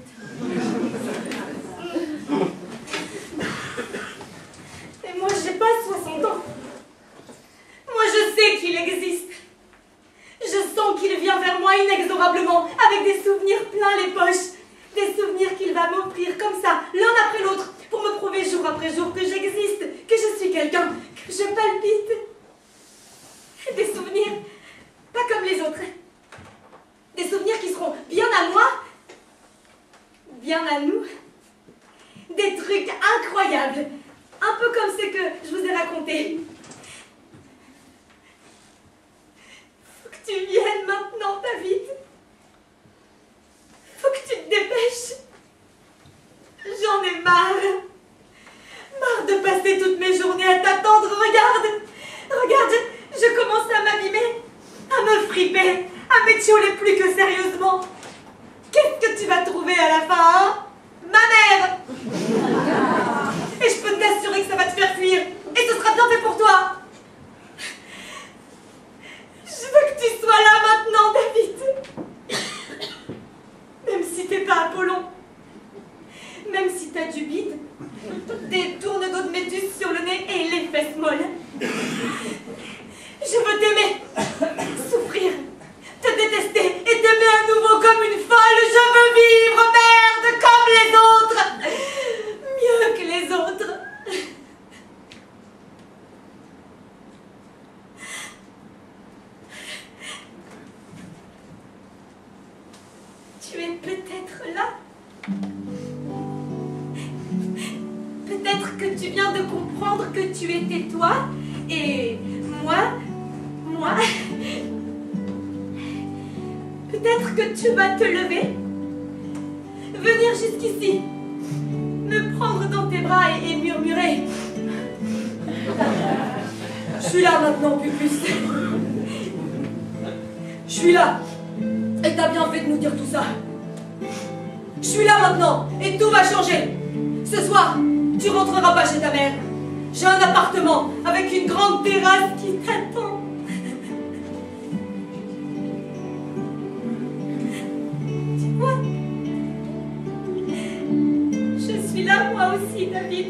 Et moi, j'ai pas 60 ans. Moi, je sais qu'il existe. Je sens qu'il vient vers moi inexorablement, avec des souvenirs plein les poches. Des souvenirs qu'il va m'offrir comme ça, l'un après l'autre, pour me prouver jour après jour que j'existe, que je suis quelqu'un, que je palpite. Des souvenirs, pas comme les autres. Des souvenirs qui seront bien à moi, bien à nous. Des trucs incroyables, un peu comme ce que je vous ai raconté. Faut que tu viennes maintenant, David. Faut que tu te dépêches. J'en ai marre. Marre de passer toutes mes journées à t'attendre. Regarde, regarde, je commence à m'abîmer, à me friper, à m'étioler plus que sérieusement. Qu'est-ce que tu vas trouver à la fin, hein? Ma mère. Et je peux t'assurer que ça va te faire fuir. Et ce sera bien fait pour toi. Je veux que tu sois là maintenant, David. Même si t'es pas Apollon. Même si t'as du bide, des tournes d'eau de métus sur le nez et les fesses molles. Je veux t'aimer, souffrir, te détester et t'aimer à nouveau comme une folle. Je veux vivre, merde, comme les autres. Mieux que les autres. Tu es peut-être là. Peut-être que tu viens de comprendre que tu étais toi et moi. Peut-être que tu vas te lever, venir jusqu'ici, me prendre dans tes bras et murmurer. Je suis là maintenant, Pupus. Je suis là. Et t'as bien fait de nous dire tout ça. Je suis là maintenant et tout va changer. Ce soir, tu rentreras pas chez ta mère. J'ai un appartement avec une grande terrasse qui t'attend. Tu vois? Je suis là moi aussi, David.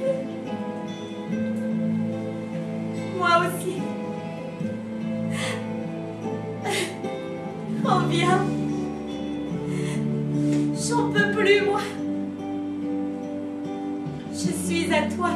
Moi aussi. Oh, viens. J'en peux plus, moi. Je suis à toi.